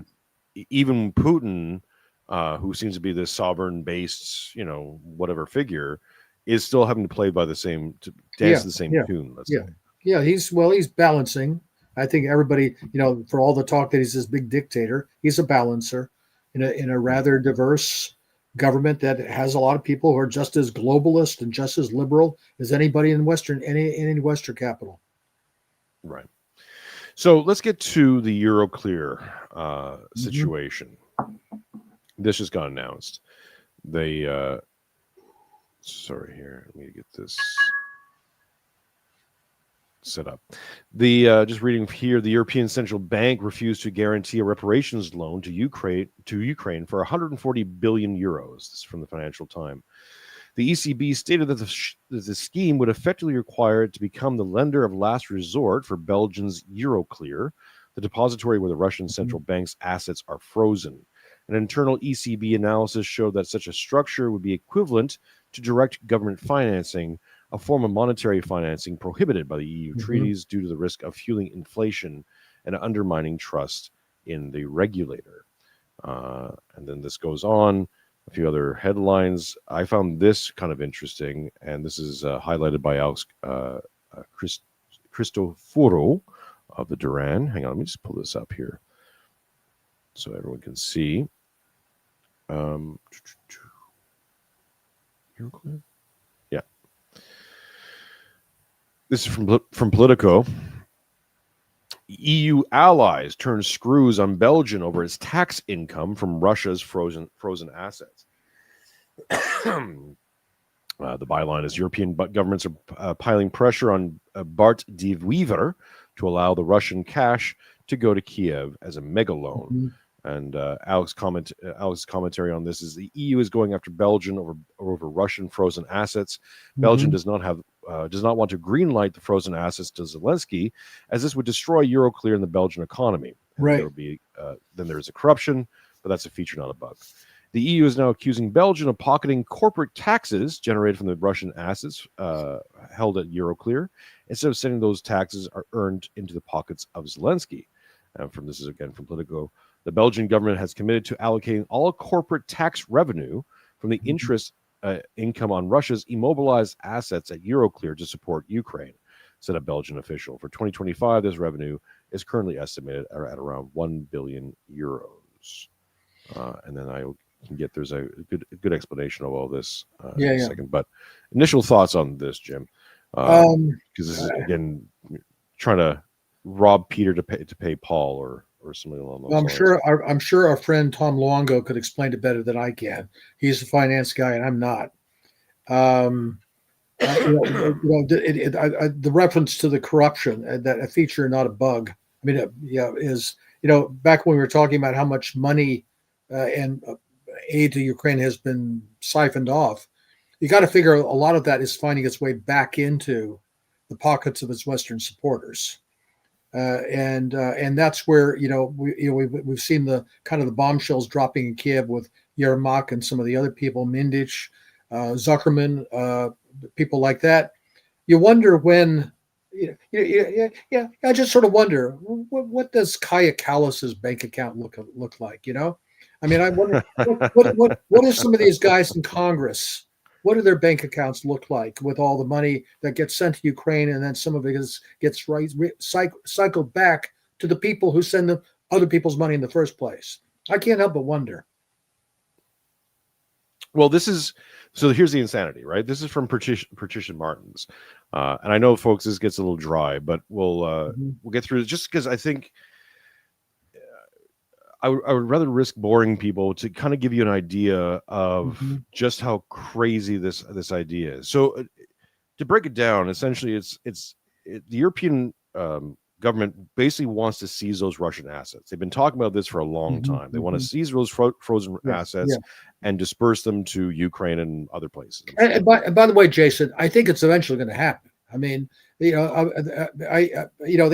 even Putin, who seems to be this sovereign-based, whatever figure, is still having to play by the same, to dance to the same tune. Let's say. Yeah, he's balancing. I think everybody, for all the talk that he's this big dictator, he's a balancer in a rather diverse government that has a lot of people who are just as globalist and just as liberal as anybody in any Western capital. Right. So let's get to the Euroclear situation. This just got announced. They, sorry here, let me get this set up. Just reading here, the European Central Bank refused to guarantee a reparations loan to Ukraine for 140 billion euros. This is from the Financial Times. The ECB stated that the scheme would effectively require it to become the lender of last resort for Belgium's Euroclear, the depository where the Russian central bank's assets are frozen. An internal ECB analysis showed that such a structure would be equivalent to direct government financing, a form of monetary financing prohibited by the EU treaties due to the risk of fueling inflation and undermining trust in the regulator. And then this goes on. A few other headlines. I found this kind of interesting, and this is highlighted by Alex Cristoforo of the Duran. Hang on, let me just pull this up here so everyone can see. Yeah. This is from Politico. EU allies turn screws on Belgium over its tax income from Russia's frozen assets. The byline is European governments are piling pressure on Bart de Wever to allow the Russian cash to go to Kiev as a mega loan. And Alex's commentary on this is the EU is going after Belgium over Russian frozen assets. Belgium does not want to greenlight the frozen assets to Zelensky, as this would destroy Euroclear and the Belgian economy. And there will be then there is a corruption, but that's a feature, not a bug. The EU is now accusing Belgium of pocketing corporate taxes generated from the Russian assets held at Euroclear, instead of sending those taxes are earned into the pockets of Zelensky. This is again from Politico. The Belgian government has committed to allocating all corporate tax revenue from the interest income on Russia's immobilized assets at Euroclear to support Ukraine, said a Belgian official. For 2025, this revenue is currently estimated at around 1 billion euros. And then there's a good explanation of all this in a second. But initial thoughts on this, Jim, because this is again trying to rob Peter to pay Paul, or something along those lines. I'm sure our friend Tom Luongo could explain it better than I can. He's a finance guy, and I'm not. The reference to the corruption, that a feature, not a bug. I mean, is back when we were talking about how much money and aid to Ukraine has been siphoned off. You got to figure a lot of that is finding its way back into the pockets of its Western supporters. And that's where we've seen the kind of the bombshells dropping in Kiev with Yermak and some of the other people, Mindich, Zuckerman, people like that. You wonder when. Yeah. I just sort of wonder what does Kaya Kallas's bank account look like? I mean, I wonder what is some of these guys in Congress? What do their bank accounts look like with all the money that gets sent to Ukraine, and then some of it gets cycled back to the people who send the other people's money in the first place? I can't help but wonder. Well, here's the insanity, right? This is from Patricia Martins, and I know, folks, this gets a little dry, but we'll get through it just because I think I would rather risk boring people to kind of give you an idea of just how crazy this idea is. So, to break it down, essentially, the European government basically wants to seize those Russian assets. They've been talking about this for a long time. They want to seize those frozen assets and disperse them to Ukraine and other places. And by the way, Jason, I think it's eventually going to happen. I mean, they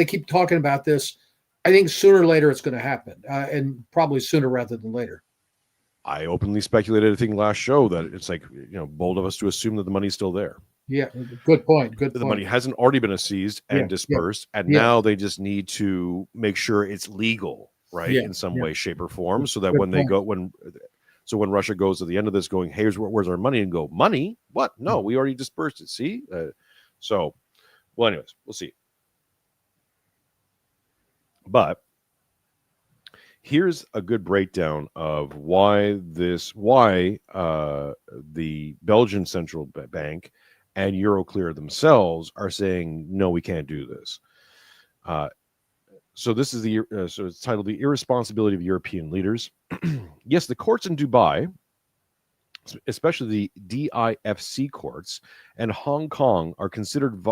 keep talking about this. I think sooner or later it's going to happen, and probably sooner rather than later. I openly speculated, I think, last show that it's like, bold of us to assume that the money's still there. Yeah, good point. The money hasn't already been seized and dispersed, and now they just need to make sure it's legal, right, in some way, shape, or form, so that when Russia goes to the end of this, going, "Hey, where's our money?" and go, "Money? What? No, we already dispersed it." See, well, anyways, we'll see. But here's a good breakdown of why the Belgian central bank and Euroclear themselves are saying, no, we can't do this. So this is so it's titled "The Irresponsibility of European Leaders." Yes, the courts in Dubai, especially the DIFC courts, and Hong Kong are considered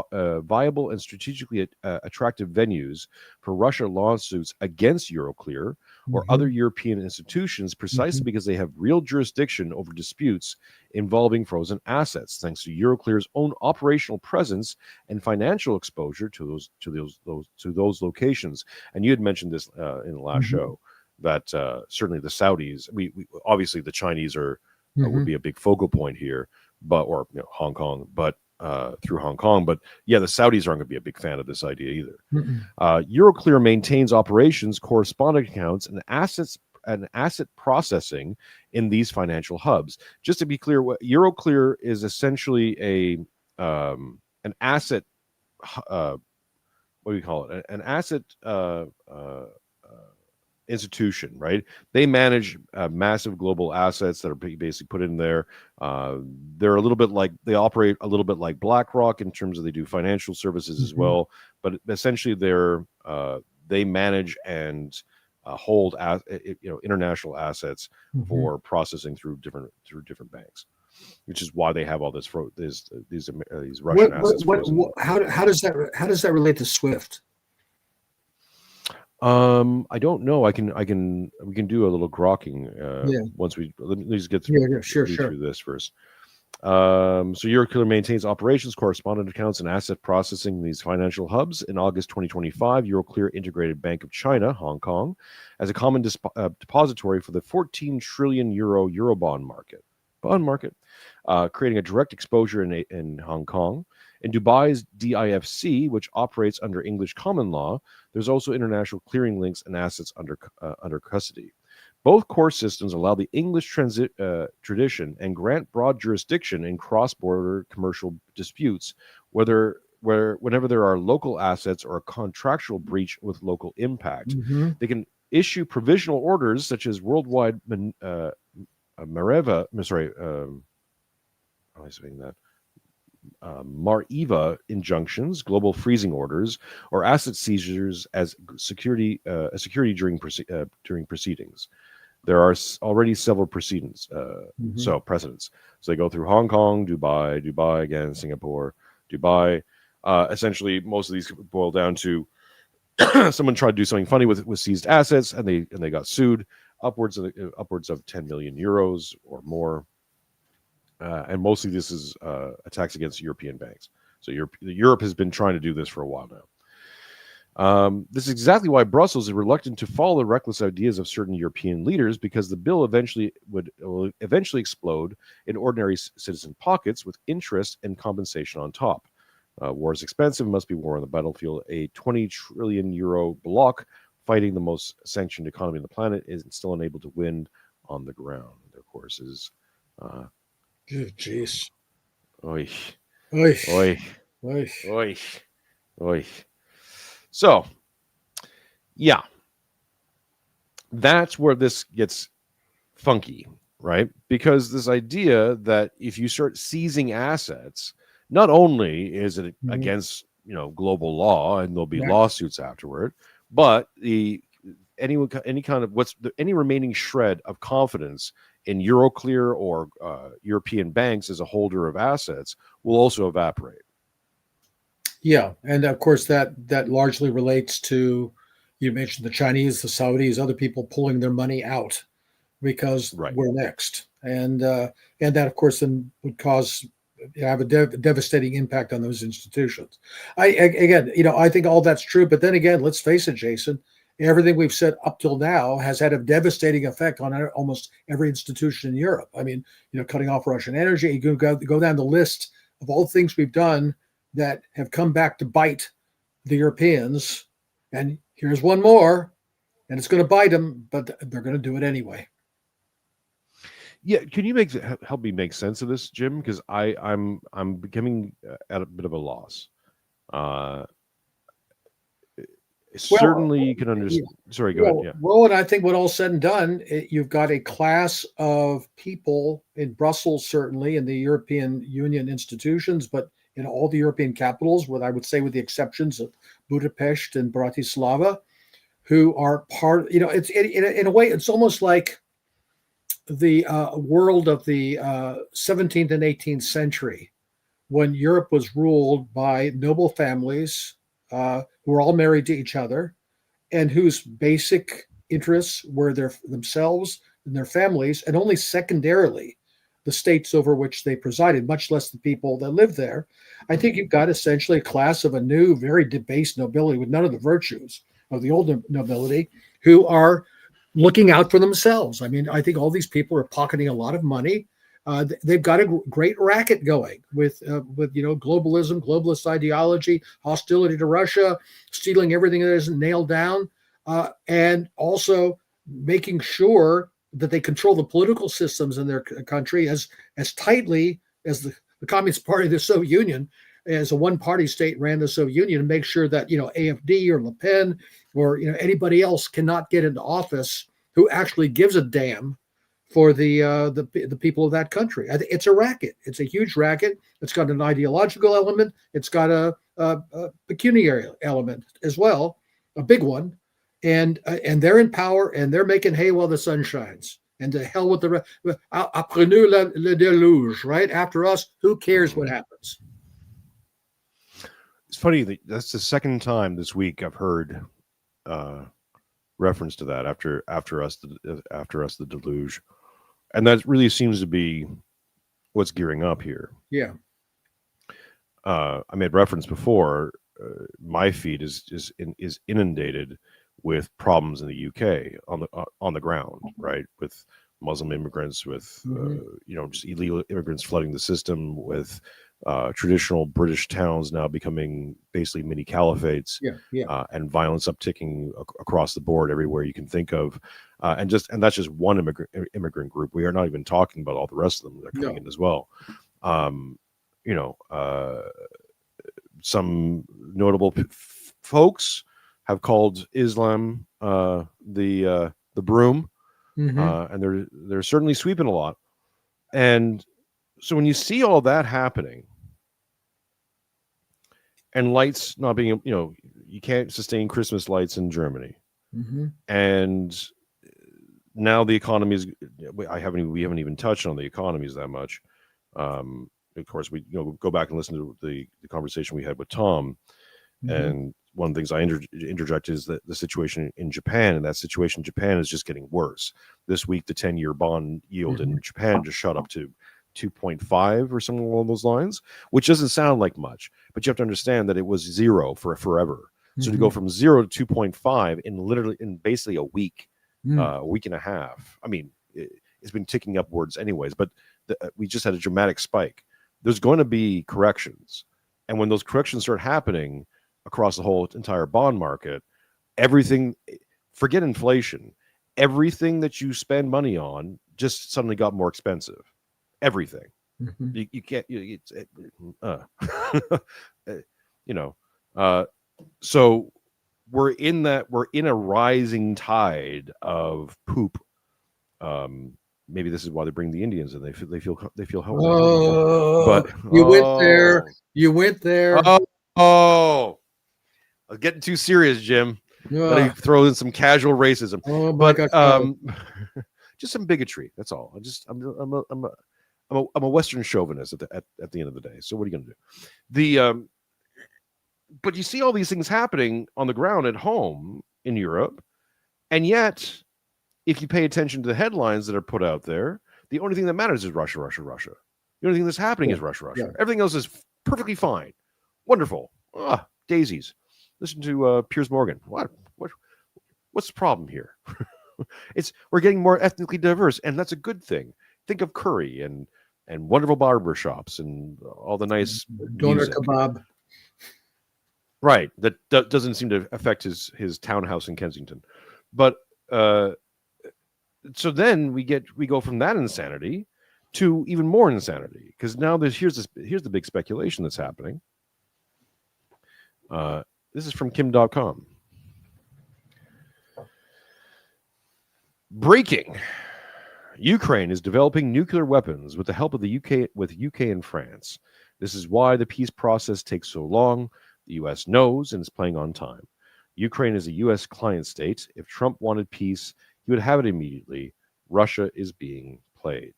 viable and strategically attractive venues for Russia lawsuits against Euroclear or other European institutions, precisely because they have real jurisdiction over disputes involving frozen assets, thanks to Euroclear's own operational presence and financial exposure to those locations. And you had mentioned this in the last show, that certainly the Saudis, we obviously the Chinese are. Would be a big focal point here, or Hong Kong, but through Hong Kong. But yeah, the Saudis aren't going to be a big fan of this idea either. Euroclear maintains operations, correspondent accounts, and asset processing in these financial hubs. Just to be clear, what Euroclear is essentially an asset. What do we call it? An asset. Institution, right? They manage massive global assets that are basically put in there. They're a little bit like, they operate a little bit like BlackRock in terms of they do financial services as well, but essentially they manage and hold international assets for processing through different banks, which is why they have all these Russian assets. How does that relate to SWIFT? I don't know. We can do a little grokking once let me just get through, through this first. So Euroclear maintains operations, correspondent accounts, and asset processing in these financial hubs. In August 2025, Euroclear integrated Bank of China, Hong Kong, as a common depository for the 14 trillion Eurobond market, creating a direct exposure in Hong Kong. In Dubai's DIFC, which operates under English common law, there's also international clearing links and assets under custody. Both core systems allow the English tradition and grant broad jurisdiction in cross-border commercial disputes, whenever there are local assets or a contractual breach with local impact. They can issue provisional orders such as worldwide Mariva injunctions, global freezing orders, or asset seizures as security during proceedings. There are already several precedents. So they go through Hong Kong, Dubai again, Singapore, Dubai. Essentially, most of these boil down to someone tried to do something funny with seized assets, and they got sued upwards of 10 million euros or more. And mostly this is attacks against European banks. So Europe has been trying to do this for a while This is exactly why Brussels is reluctant to follow the reckless ideas of certain European leaders, because the bill will eventually explode in ordinary citizen pockets with interest and compensation on top. War is expensive, must be war on the battlefield. A 20 trillion euro bloc fighting the most sanctioned economy on the planet is still unable to win on the ground. Of course, is Jeez. oi, Oy. oi, Oy. oi, oi. So, yeah, that's where this gets funky, right? Because this idea that if you start seizing assets, not only is it Mhm. against global law and there'll be Right. lawsuits afterward, but any kind of any remaining shred of confidence in Euroclear or European banks as a holder of assets will also evaporate. Yeah, and of course that largely relates to, you mentioned the Chinese, the Saudis, other people pulling their money out because Right. we're next, and that of course then would have a devastating impact on those institutions. Again, I think all that's true, but then again, let's face it, Jason. Everything we've said up till now has had a devastating effect on almost every institution in Europe. I mean, cutting off Russian energy. You go down the list of all the things we've done that have come back to bite the Europeans. And here's one more, and it's going to bite them, but they're going to do it anyway. Yeah, can you help me make sense of this, Jim? Because I'm becoming at a bit of a loss. Certainly, you can understand. Sorry, go ahead. Yeah. Well, and I think when all's said and done, you've got a class of people in Brussels, certainly in the European Union institutions, but in all the European capitals, with I would say with the exceptions of Budapest and Bratislava, who are part. It's in a way, it's almost like the world of the 17th and 18th century, when Europe was ruled by noble families who were all married to each other, and whose basic interests were themselves and their families, and only secondarily the states over which they presided, much less the people that lived there. I think you've got essentially a class of a new, very debased nobility with none of the virtues of the old nobility, who are looking out for themselves. I mean, I think all these people are pocketing a lot of money. They've got a great racket going with globalism, globalist ideology, hostility to Russia, stealing everything that isn't nailed down, and also making sure that they control the political systems in their country as tightly as the Communist Party of the Soviet Union, as a one-party state, ran the Soviet Union, and make sure that AfD or Le Pen or anybody else cannot get into office who actually gives a damn for the people of that country. It's a racket. It's a huge racket. It's got an ideological element. It's got a pecuniary element as well, a big one. And they're in power, and they're making hay while the sun shines. And to hell with the rest. Après nous le déluge, right? After us, who cares what happens? It's funny that that's the second time this week I've heard reference to that after us the deluge, and that really seems to be what's gearing up here. Yeah. I made reference before. My feed is inundated with problems in the UK on the ground, right? With Muslim immigrants, with just illegal immigrants flooding the system, with traditional British towns now becoming basically mini caliphates, and violence upticking across the board everywhere you can think of, and that's just one immigrant group. We are not even talking about all the rest of them that are coming in as well. Some notable folks have called Islam the broom, and they're certainly sweeping a lot. And so when you see all that happening, and lights not being, you can't sustain Christmas lights in Germany, and now the economy is. We haven't even touched on the economies that much. Of course, we go back and listen to the conversation we had with Tom, and one of the things I interjected is that the situation in Japan, and that situation in Japan is just getting worse. This week, the 10-year bond yield in Japan just shot up to 2.5 or something along those lines, which doesn't sound like much, but you have to understand that it was zero for forever. So to go from 0 to 2.5 in basically a week, a week and a half. I mean, it's been ticking upwards anyways, but we just had a dramatic spike. There's going to be corrections. And when those corrections start happening across the whole entire bond market, everything, forget inflation, everything that you spend money on just suddenly got more expensive. Everything. You can't, so we're in a rising tide of poop. Maybe this is why they bring the Indians and they feel helpless. But you went there. Oh, I'm getting too serious, Jim. Let me throw in some casual racism. Oh my gosh, just some bigotry. That's all. I'm a Western chauvinist at the end of the day. So what are you going to do? But you see all these things happening on the ground at home in Europe, and yet, if you pay attention to the headlines that are put out there, the only thing that matters is Russia, Russia, Russia. The only thing that's happening is Russia, Russia. Yeah. Everything else is perfectly fine, wonderful. Daisies. Listen to Piers Morgan. What's the problem here? We're getting more ethnically diverse, and that's a good thing. Think of curry and wonderful barber shops and all the nice doner kebab. Right, that doesn't seem to affect his townhouse in Kensington, but so then we go from that insanity to even more insanity, because now here's the big speculation that's happening. This is from Kim.com. Breaking: Ukraine is developing nuclear weapons with the help of the UK and France. This is why the peace process takes so long. The U.S. knows and is playing on time. Ukraine is a U.S. client state. If Trump wanted peace, he would have it immediately. Russia is being played.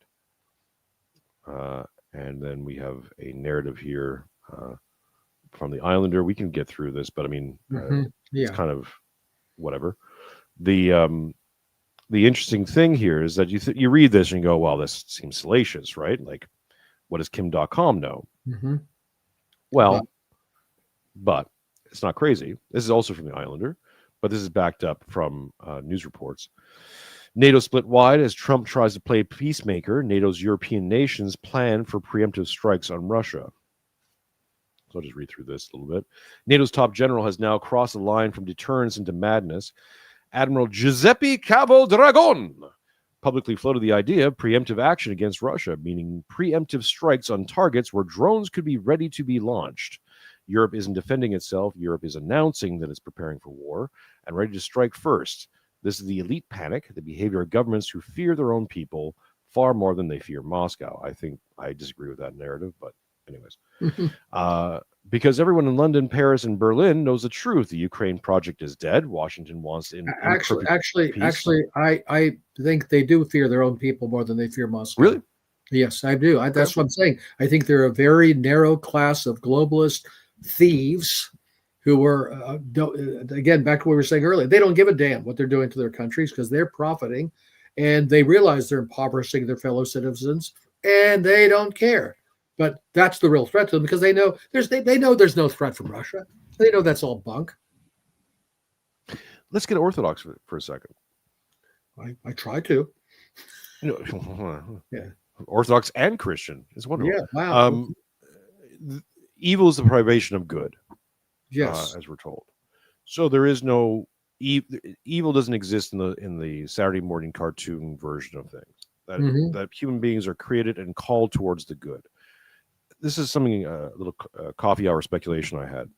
And then we have a narrative here from the Islander. We can get through this, but I mean, it's kind of whatever. The interesting thing here is that you read this and you go, well, this seems salacious, right? Like, what does Kim.com know? Well, but it's not crazy. This is also from the Islander, but this is backed up from news reports. NATO split wide as Trump tries to play peacemaker. NATO's European nations plan for preemptive strikes on Russia. So I'll just read through this a little bit. NATO's top general has now crossed the line from deterrence into madness. Admiral Giuseppe Cavaldragon publicly floated the idea of preemptive action against Russia, meaning preemptive strikes on targets where drones could be ready to be launched. Europe isn't defending itself. Europe is announcing that it's preparing for war and ready to strike first. This is the elite panic, the behavior of governments who fear their own people far more than they fear Moscow. I think I disagree with that narrative, but anyways. Because everyone in London, Paris, and Berlin knows the truth. The Ukraine project is dead. Washington wants to actually, I think they do fear their own people more than they fear Moscow. Really? Yes, I do. That's what I'm saying. I think they're a very narrow class of globalist thieves who are, again, back to what we were saying earlier, they don't give a damn what they're doing to their countries because they're profiting, and they realize they're impoverishing their fellow citizens, and they don't care. But that's the real threat to them, because they know there's no threat from Russia. They know that's all bunk. Let's get Orthodox for a second. I try to. Yeah. Orthodox and Christian is wonderful. Yeah, wow. Evil is the privation of good. Yes, as we're told. So there is no evil doesn't exist in the Saturday morning cartoon version of things. That human beings are created and called towards the good. This is something a little coffee hour speculation I had.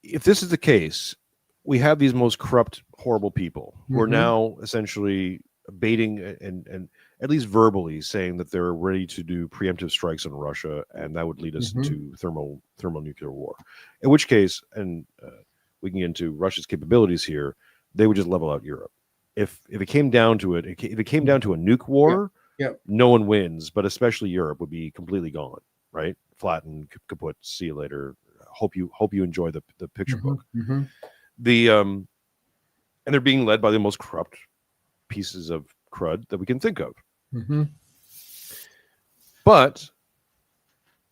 If this is the case, we have these most corrupt, horrible people who are now essentially baiting and at least verbally saying that they're ready to do preemptive strikes on Russia, and that would lead us into thermonuclear war. In which case, and we can get into Russia's capabilities here, they would just level out Europe. If it came down to it, if it came down to a nuke war, no one wins, but especially Europe would be completely gone, right? Flattened, kaput. See you later. Hope you enjoy the picture book. And they're being led by the most corrupt pieces of crud that we can think of. But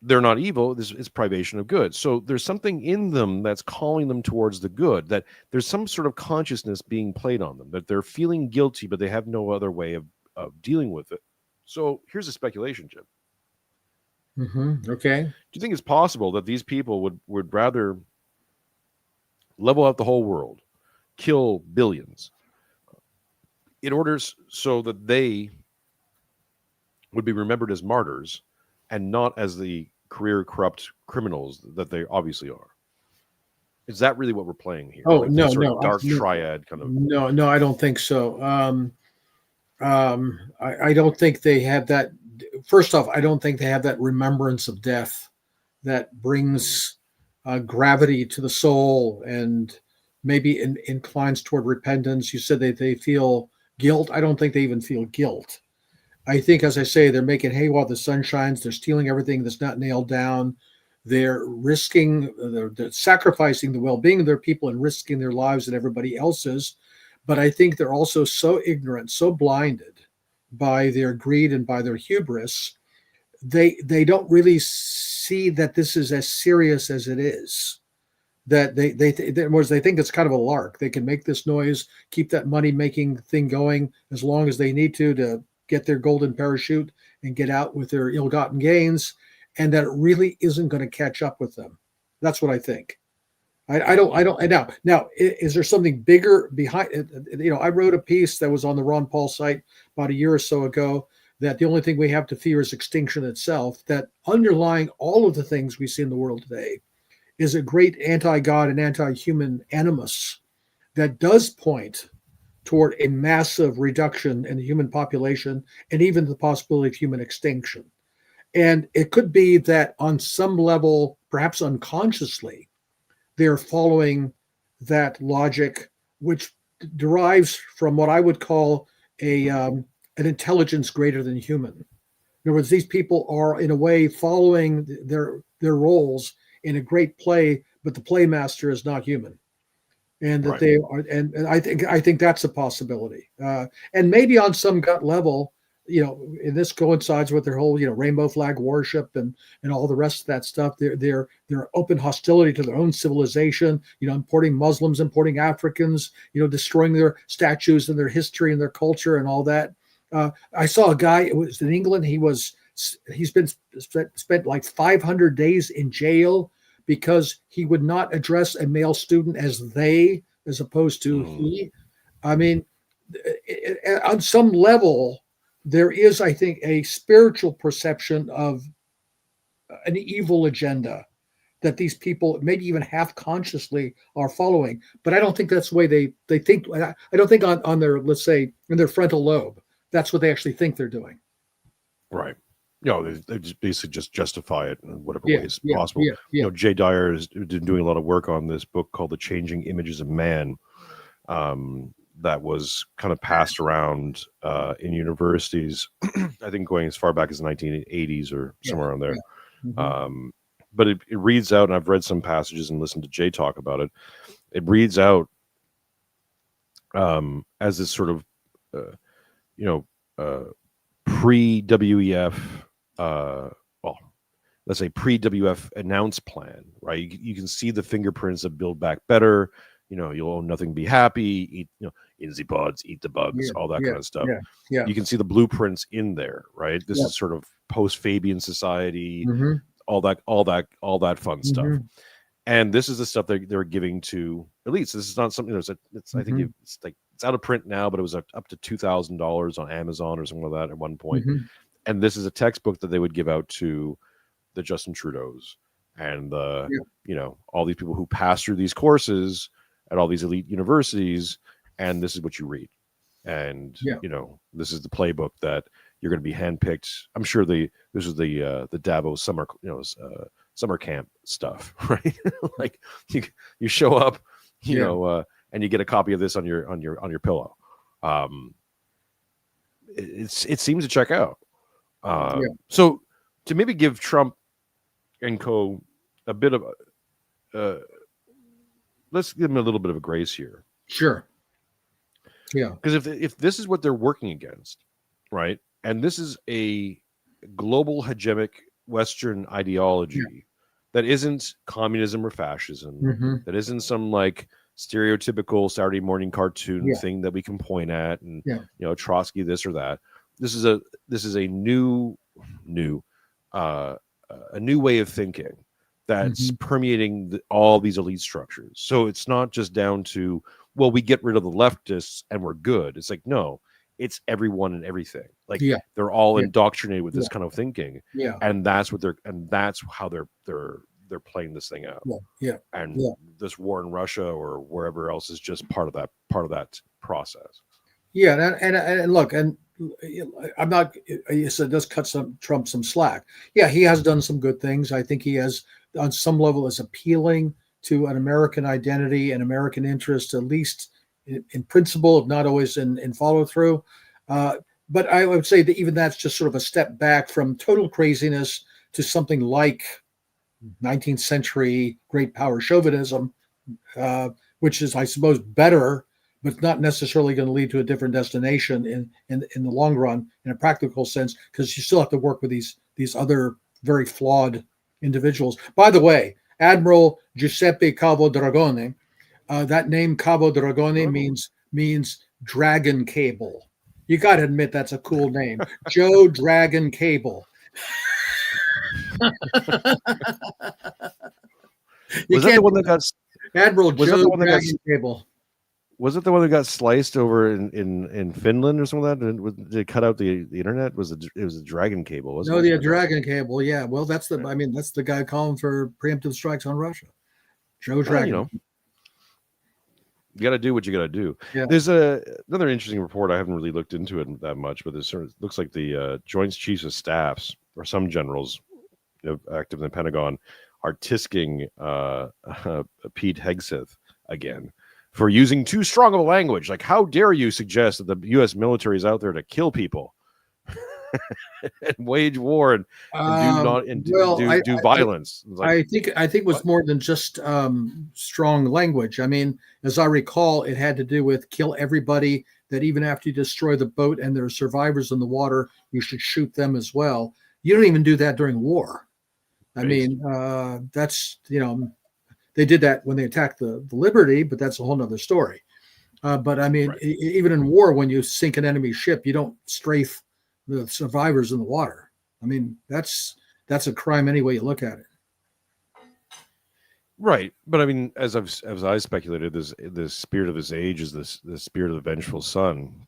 they're not evil. This is privation of good. So there's something in them that's calling them towards the good, that there's some sort of consciousness being played on them, that they're feeling guilty, but they have no other way of dealing with it. So here's a speculation, Jim. Okay. Do you think it's possible that these people would rather level out the whole world, kill billions, in order so that they would be remembered as martyrs and not as the career corrupt criminals that they obviously are? Is that really what we're playing here? Oh, like no, this sort no, of dark no, triad kind of. no, I don't think so. I don't think they have that. First off, I don't think they have that remembrance of death that brings gravity to the soul and maybe inclines toward repentance. You said they feel guilt. I don't think they even feel guilt. I think, as I say, they're making hay while the sun shines. They're stealing everything that's not nailed down. They're risking, they're sacrificing the well-being of their people and risking their lives and everybody else's. But I think they're also so ignorant, so blinded by their greed and by their hubris, they don't really see that this is as serious as it is. That they think it's kind of a lark. They can make this noise, keep that money making thing going as long as they need to get their golden parachute and get out with their ill-gotten gains, and that it really isn't going to catch up with them. That's what I think. I don't now is there something bigger behind it? I wrote a piece that was on the Ron Paul site about a year or so ago that the only thing we have to fear is extinction itself, that underlying all of the things we see in the world today is a great anti-God and anti-human animus that does point toward a massive reduction in the human population and even the possibility of human extinction. And it could be that on some level, perhaps unconsciously, they're following that logic, which derives from what I would call an intelligence greater than human. In other words, these people are in a way following their roles in a great play, but the playmaster is not human, and that they are. And I think that's a possibility. And maybe on some gut level, and this coincides with their whole, rainbow flag worship and all the rest of that stuff. Their open hostility to their own civilization, importing Muslims, importing Africans, destroying their statues and their history and their culture and all that. I saw a guy, it was in England. He's been spent like 500 days in jail because he would not address a male student as they, as opposed to he. I mean, on some level, there is, I think, a spiritual perception of an evil agenda that these people, maybe even half consciously, are following. But I don't think that's the way they think. I don't think on their, let's say, in their frontal lobe, that's what they actually think they're doing. Right. They just basically just justify it in whatever ways possible. Jay Dyer has been doing a lot of work on this book called The Changing Images of Man. That was kind of passed around in universities, I think going as far back as the 1980s or somewhere around there. But it reads out, and I've read some passages and listened to Jay talk about it. It reads out as this sort of, pre-WEF, let's say pre-WF announced plan, right? You can see the fingerprints of Build Back Better. You'll own nothing, be happy, eat, Inzy pods, eat the bugs, all that kind of stuff. Yeah. You can see the blueprints in there, right? This is sort of post-Fabian society, all that fun stuff. And this is the stuff they're giving to elites. This is not something I think it's out of print now, but it was up to $2,000 on Amazon or something like that at one point. And this is a textbook that they would give out to the Justin Trudeaus and all these people who pass through these courses at all these elite universities, and this is what you read. And this is the playbook that you're going to be handpicked. I'm sure this is the Davos summer summer camp stuff, right? Like you show up, and you get a copy of this on your pillow. It seems to check out. So to maybe give Trump and co a bit of let's give them a little bit of a grace here. Sure. Yeah. Because if this is what they're working against, right, and this is a global hegemonic Western ideology that isn't communism or fascism, Mm-hmm. that isn't some like stereotypical Saturday morning cartoon Yeah. thing that we can point at and Yeah. Trotsky this or that. This is a new uh, a new way of thinking that's permeating all these elite structures. So it's not just down to, well, we get rid of the leftists and we're good. It's like, no, it's everyone and everything. Like they're all indoctrinated with this kind of thinking, and that's how they're playing this thing out. And this war in Russia or wherever else is just part of that process. Yeah, and look, and I'm not. He said does cut Trump some slack. Yeah, he has done some good things. I think he has, on some level, is appealing to an American identity and American interest, at least in principle, if not always in follow through. But I would say that even that's just sort of a step back from total craziness to something like 19th century great power chauvinism, which is, I suppose, better, but not necessarily going to lead to a different destination in the long run in a practical sense, because you still have to work with these other very flawed individuals. By the way, Admiral Giuseppe Cavo Dragone, that name Cavo Dragone means dragon cable. You got to admit that's a cool name, Joe Dragon Cable. Was that the one that got Admiral Joe Dragon Cable? Was it the one that got sliced over in Finland or something like that? Did it cut out the internet? It was a dragon cable, wasn't it? No, the dragon cable. Yeah. Well, that's the guy calling for preemptive strikes on Russia. Joe Dragon. You got to do what you got to do. Yeah. There's another interesting report. I haven't really looked into it that much, but it looks like the Joint Chiefs of Staffs or some generals active in the Pentagon are tisking Pete Hegseth again for using too strong of a language. Like, how dare you suggest that the U.S. military is out there to kill people and wage war and do violence? I think it was more than just strong language. I mean, as I recall, it had to do with kill everybody, that even after you destroy the boat and there are survivors in the water, you should shoot them as well. You don't even do that during war. I mean, that's, they did that when they attacked the Liberty, but that's a whole nother story. But I mean, even in war, when you sink an enemy ship, you don't strafe the survivors in the water. I mean, that's a crime any way you look at it. Right. But I mean, as I speculated, the spirit of this age is the spirit of the vengeful son,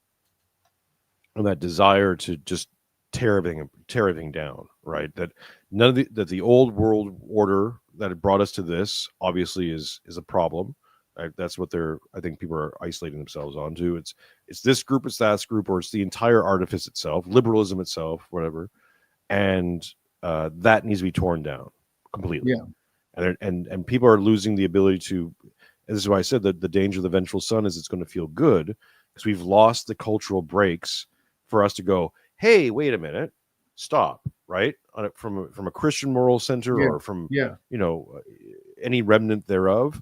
and that desire to just tear everything down, right? That that the old world order that had brought us to this obviously is a problem. Right? That's what I think people are isolating themselves onto. It's this group, it's that group, or it's the entire artifice itself, liberalism itself, whatever, and that needs to be torn down completely. Yeah, and people are losing the ability to. And this is why I said that the danger of the vengeful son is it's going to feel good, because we've lost the cultural breaks for us to go, hey, wait a minute, stop, right? From a Christian moral center or from any remnant thereof,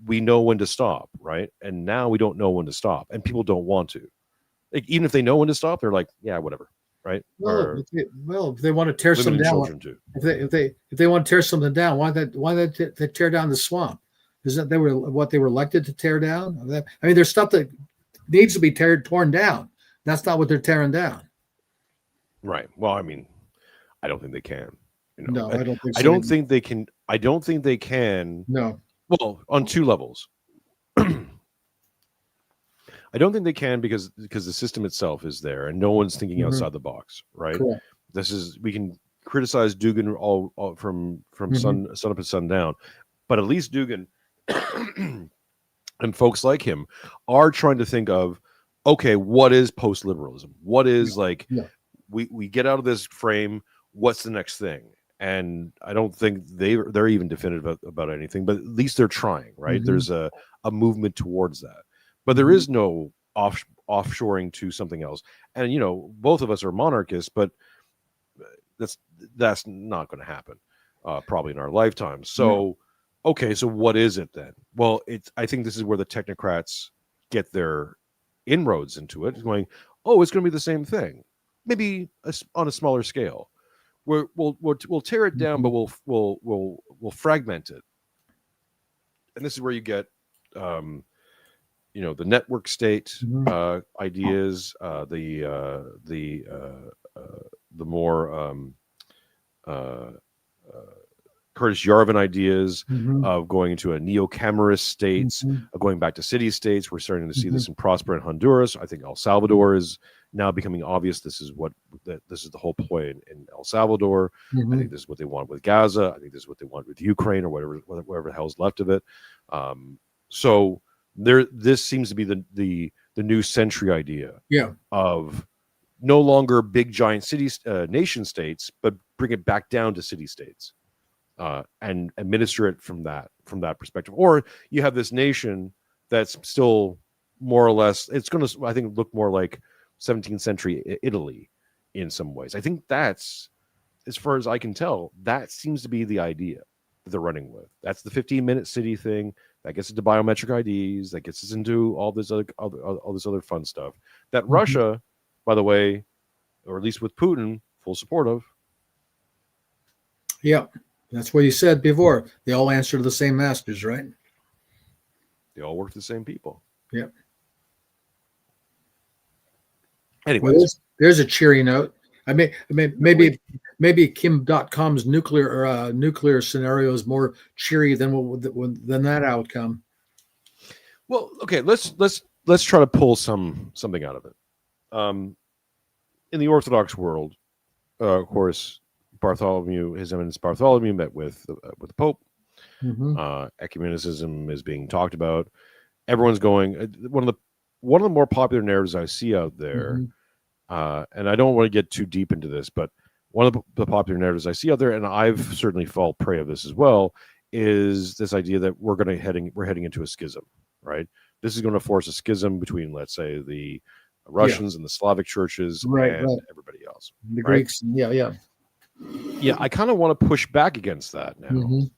we know when to stop, right? And now we don't know when to stop, and people don't want to. Like, even if they know when to stop, they're like, yeah, whatever, right? Well, if they want to tear something down, if they want to tear something down, why they tear down the swamp? Isn't that what they were elected to tear down? I mean, there's stuff that needs to be torn down. That's not what they're tearing down. Right. Well, I mean, I don't think they can. No, I don't think so. I don't think they can. I don't think they can. No. Well, on two levels. I don't think they can because the system itself is there and no one's thinking outside the box, right? Cool. We can criticize Dugan all from sun up to sundown, but at least Dugan and folks like him are trying to think of, okay, what is post-liberalism? What is we get out of this frame, what's the next thing? And I don't think they're even definitive about anything, but at least they're trying, right? There's a movement towards that. But there is no offshoring to something else. And both of us are monarchists, but that's not going to happen probably in our lifetime. So okay, so what is it then? Well, I think this is where the technocrats get their inroads into it, going, oh, it's going to be the same thing, maybe on a smaller scale. we'll tear it down, but we'll fragment it. And this is where you get, the network state ideas, the more Curtis Yarvin ideas of going into a neo-camerist states, of going back to city states. We're starting to see this in Prosper in Honduras. I think El Salvador is now becoming obvious. This is the whole ploy in El Salvador. I think this is what they want with Gaza. I think this is what they want with Ukraine or whatever the hell's left of it. So this seems to be the new century idea of no longer big giant cities, nation states, but bring it back down to city states. And administer it from that perspective. Or you have this nation that's still more or less, it's going to, I think, look more like 17th century Italy in some ways. I think that's, as far as I can tell, that seems to be the idea that they're running with. That's the 15-minute city thing that gets into biometric IDs, that gets us into all this other fun stuff that Russia, by the way, or at least with Putin, full support of. Yeah. That's what you said before. They all answer to the same masters, right? They all work for the same people. Yep. Anyways, well, there's a cheery note. I mean, maybe Kim.com's nuclear scenario is more cheery than that outcome. Well, okay, let's try to pull something out of it. In the Orthodox world, of course, His Eminence Bartholomew met with the Pope. Ecumenicism is being talked about. Everyone's going. One of the more popular narratives I see out there, and I don't want to get too deep into this, but one of the popular narratives I see out there, and I've certainly fallen prey of this as well, is this idea that we're heading into a schism, right? This is going to force a schism between, let's say, the Russians and the Slavic churches and everybody else. The Greeks, Yeah, I kind of want to push back against that now.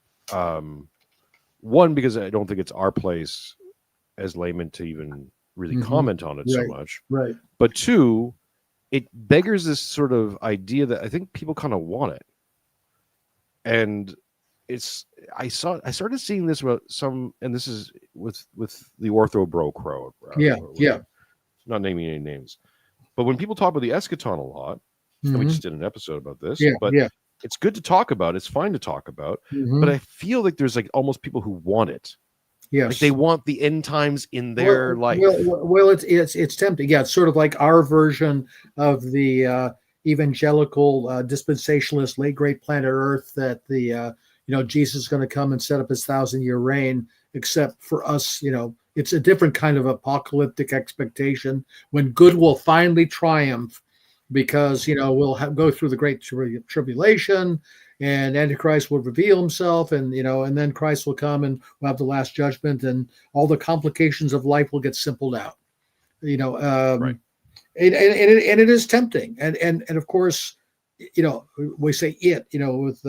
One, because I don't think it's our place as laymen to even really comment on it so much. Right. But two, it beggars this sort of idea that I think people kind of want it. And I started seeing this with and this is with the Ortho Bro Crow. Not naming any names. But when people talk about the eschaton a lot, and we just did an episode about this, it's good to talk about. It's fine to talk about, but I feel like there's like almost people who want it. Yes, like they want the end times in their life. Well, it's tempting. Yeah, it's sort of like our version of the evangelical dispensationalist late great planet Earth that Jesus is going to come and set up his 1,000-year reign. Except for us, it's a different kind of apocalyptic expectation when good will finally triumph. Because we'll go through the great tribulation, and Antichrist will reveal himself, and then Christ will come, and we'll have the last judgment, and all the complications of life will get simpled out. And it is tempting, and of course, we say with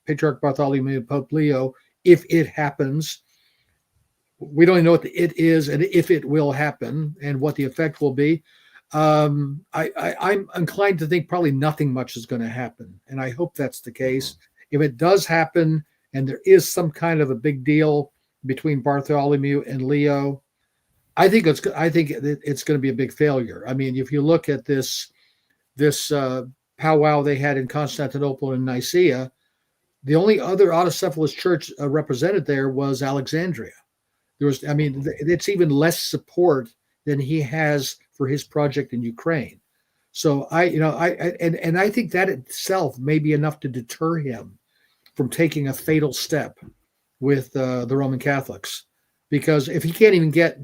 Patriarch Bartholomew and Pope Leo, if it happens, we don't even know what the it is, and if it will happen, and what the effect will be. I'm inclined to think probably nothing much is going to happen, and I hope that's the case. If it does happen, and there is some kind of a big deal between Bartholomew and Leo, I think it's going to be a big failure. I mean, if you look at this powwow they had in Constantinople and Nicaea, the only other autocephalous church represented there was Alexandria. It's even less support than he has for his project in Ukraine. So I think that itself may be enough to deter him from taking a fatal step with the Roman Catholics, because if he can't even get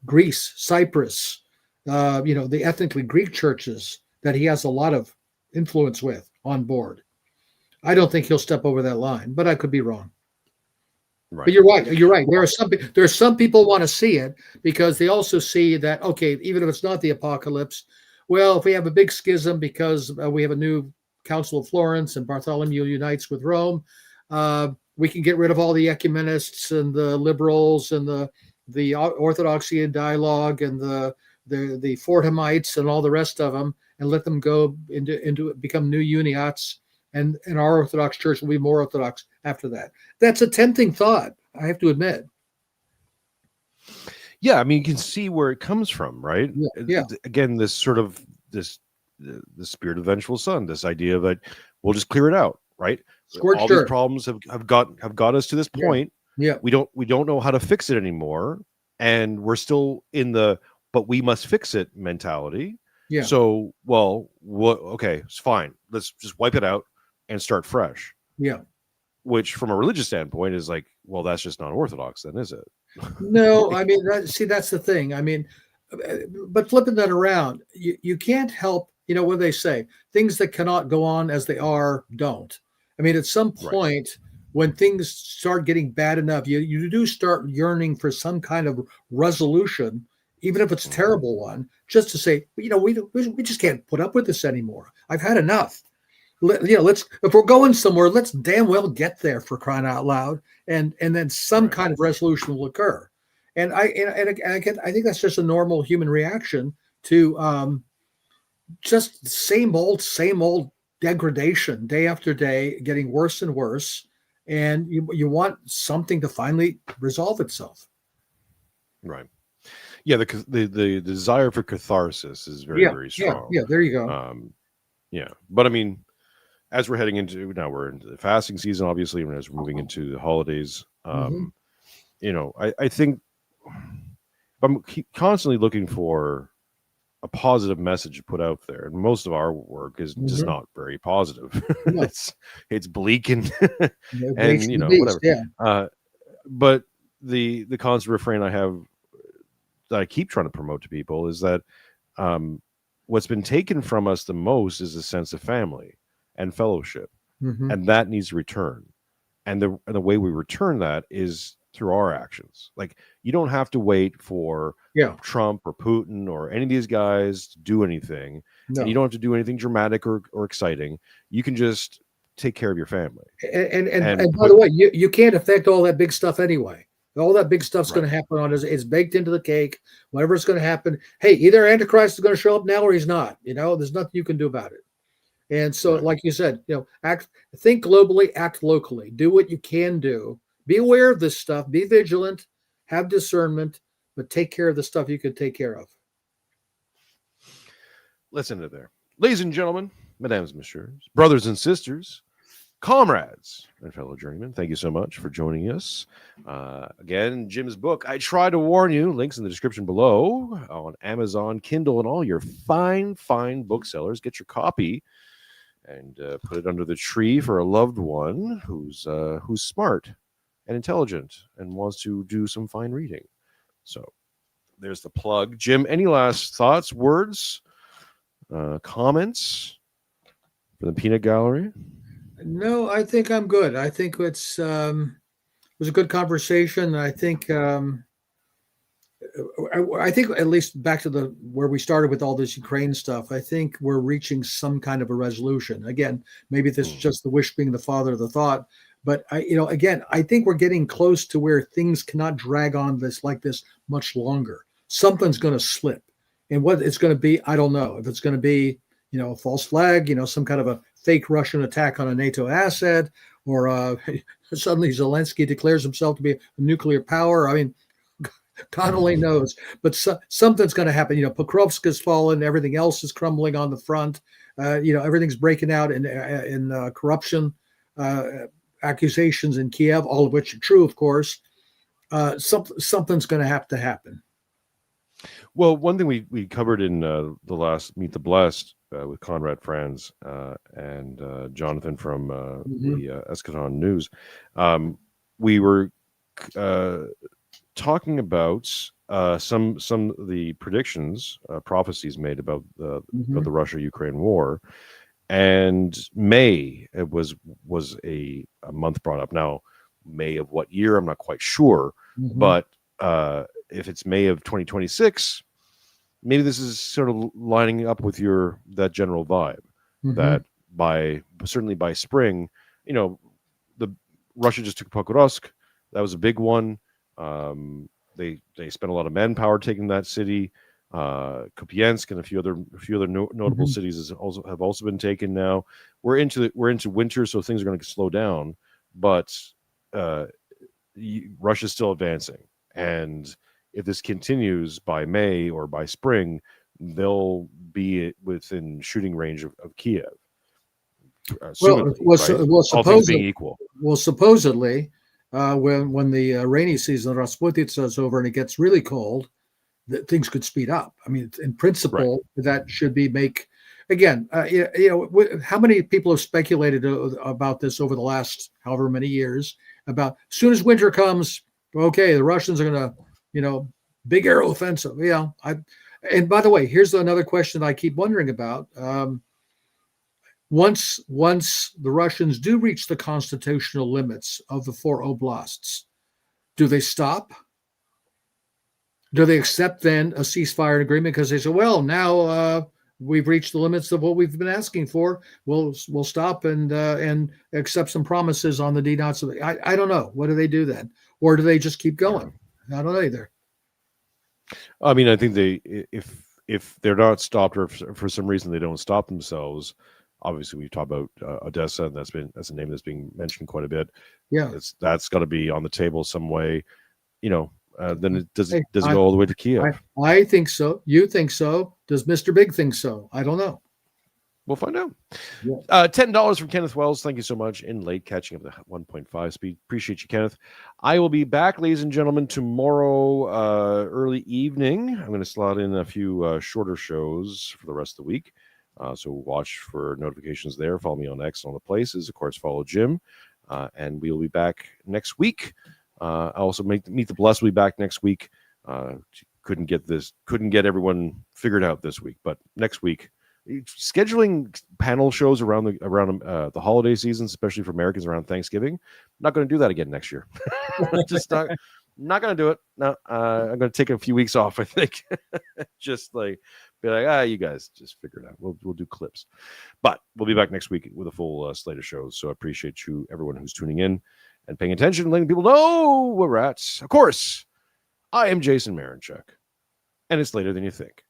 Greece, Cyprus, the ethnically Greek churches that he has a lot of influence with on board, I don't think he'll step over that line. But I could be wrong. Right. But you're right. There are some people want to see it because they also see that, okay, even if it's not the apocalypse, well, if we have a big schism because we have a new Council of Florence and Bartholomew unites with Rome, we can get rid of all the ecumenists and the liberals and the Orthodoxy and dialogue and the Fortimites and all the rest of them, and let them go into become new uniats, and our Orthodox Church will be more Orthodox after that. That's a tempting thought, I have to admit. Yeah, I mean, you can see where it comes from, right? Yeah. Again, this sort of the spirit of the vengeful son, this idea that we'll just clear it out, right? Scorched All these earth. problems have got us to this point. Yeah. We don't know how to fix it anymore, and we're still in the but we must fix it mentality. Yeah. So, well, okay, it's fine. Let's just wipe it out and start fresh. Yeah. Which, from a religious standpoint, is like, well, that's just not orthodox, then, is it? No, I mean, that's the thing. I mean, but flipping that around, you can't help, what they say, things that cannot go on as they are, don't. I mean, at some point, when things start getting bad enough, you do start yearning for some kind of resolution, even if it's a terrible one, just to say, we just can't put up with this anymore. I've had enough. Let's, if we're going somewhere, let's damn well get there, for crying out loud, and then some kind of resolution will occur. And I think that's just a normal human reaction to just same old degradation, day after day, getting worse and worse, and you want something to finally resolve itself. Right. Yeah, the desire for catharsis is very strong. Yeah, there you go. Yeah, but I mean, as we're heading into now, we're into the fasting season, obviously, and as we're moving into the holidays, I think I'm constantly looking for a positive message to put out there, and most of our work is just not very positive. No. it's bleak and and whatever. Yeah. But the constant refrain I have that I keep trying to promote to people is that what's been taken from us the most is a sense of family and fellowship, and that needs to return. And the way we return that is through our actions. Like, you don't have to wait for Trump or Putin or any of these guys to do anything. No. And you don't have to do anything dramatic or exciting. You can just take care of your family. And by the way, you can't affect all that big stuff anyway. All that big stuff's going to happen it's baked into the cake. Whatever's going to happen, hey, either Antichrist is going to show up now or he's not. There's nothing you can do about it. And so, like you said, think globally, act locally, do what you can do. Be aware of this stuff, be vigilant, have discernment, but take care of the stuff you can take care of. Listen to there. Ladies and gentlemen, mesdames, messieurs, brothers and sisters, comrades, and fellow journeymen, thank you so much for joining us. Again, Jim's book, I Try to Warn You, links in the description below on Amazon, Kindle, and all your fine booksellers. Get your copy and put it under the tree for a loved one who's smart and intelligent and wants to do some fine reading. So there's the plug. Jim, any last thoughts, words, comments for the Peanut Gallery? No, I think I'm good. I think it was a good conversation. I think at least back to where we started with all this Ukraine stuff, I think we're reaching some kind of a resolution. Again, maybe this is just the wish being the father of the thought, but I think we're getting close to where things cannot drag on like this much longer. Something's going to slip, and what it's going to be, I don't know. If it's going to be, a false flag, some kind of a fake Russian attack on a NATO asset, or suddenly Zelensky declares himself to be a nuclear power. I mean, God only knows, but something's going to happen. Pokrovsk has fallen. Everything else is crumbling on the front. Everything's breaking out in corruption accusations in Kiev, all of which are true, of course. Something's going to have to happen. Well, one thing we covered in the last Meet the Blessed with Conrad Franz and Jonathan from the Eschaton News, we were talking about some of the predictions, prophecies made about the Russia-Ukraine war, and May was a month brought up. Now, May of what year? I'm not quite sure, but if it's May of 2026, maybe this is sort of lining up with that general vibe that certainly by spring, the Russia just took Pokrovsk. That was a big one. They spent a lot of manpower taking that city. Kupiansk and a few other notable cities have also been taken. Now we're into winter, so things are going to slow down. But Russia's still advancing, and if this continues by May or by spring, they'll be within shooting range of Kiev. All things being equal. Well, supposedly, when the rainy season Rasputitsa is over and it gets really cold, that things could speed up. I mean, in principle, that should be again. How many people have speculated about this over the last however many years? About as soon as winter comes, okay, the Russians are going to, big air offensive. Yeah, and by the way, here's another question I keep wondering about. Once the Russians do reach the constitutional limits of the 4 oblasts, do they stop? Do they accept then a ceasefire agreement because they say, well, now we've reached the limits of what we've been asking for. We'll stop and accept some promises on the denouncement. I don't know. What do they do then? Or do they just keep going? I don't know either. I mean, I think if they're not stopped or if for some reason they don't stop themselves, obviously we've talked about Odessa, and that's a name that's being mentioned quite a bit. Yeah, that's got to be on the table some way. Then it doesn't go all the way to Kiev. I think so. You think so? Does Mr. Big think so? I don't know. We'll find out. Yeah. $10 from Kenneth Wells. Thank you so much. In late, catching up the 1.5 speed. Appreciate you, Kenneth. I will be back, ladies and gentlemen, tomorrow early evening. I'm going to slot in a few shorter shows for the rest of the week. So watch for notifications there. Follow me on X and all the places. Of course, follow Jim. And we'll be back next week. I also Meet the Blessed will be back next week. Couldn't get everyone figured out this week, but next week, scheduling panel shows around the holiday season, especially for Americans around Thanksgiving. Not going to do that again next year. Just not going to do it. No, I'm going to take a few weeks off. I think just like be like, you guys just figure it out. We'll do clips, but we'll be back next week with a full slate of shows. So I appreciate everyone who's tuning in and paying attention, letting people know where we're at. Of course, I am Jason Mironchuck, and it's later than you think.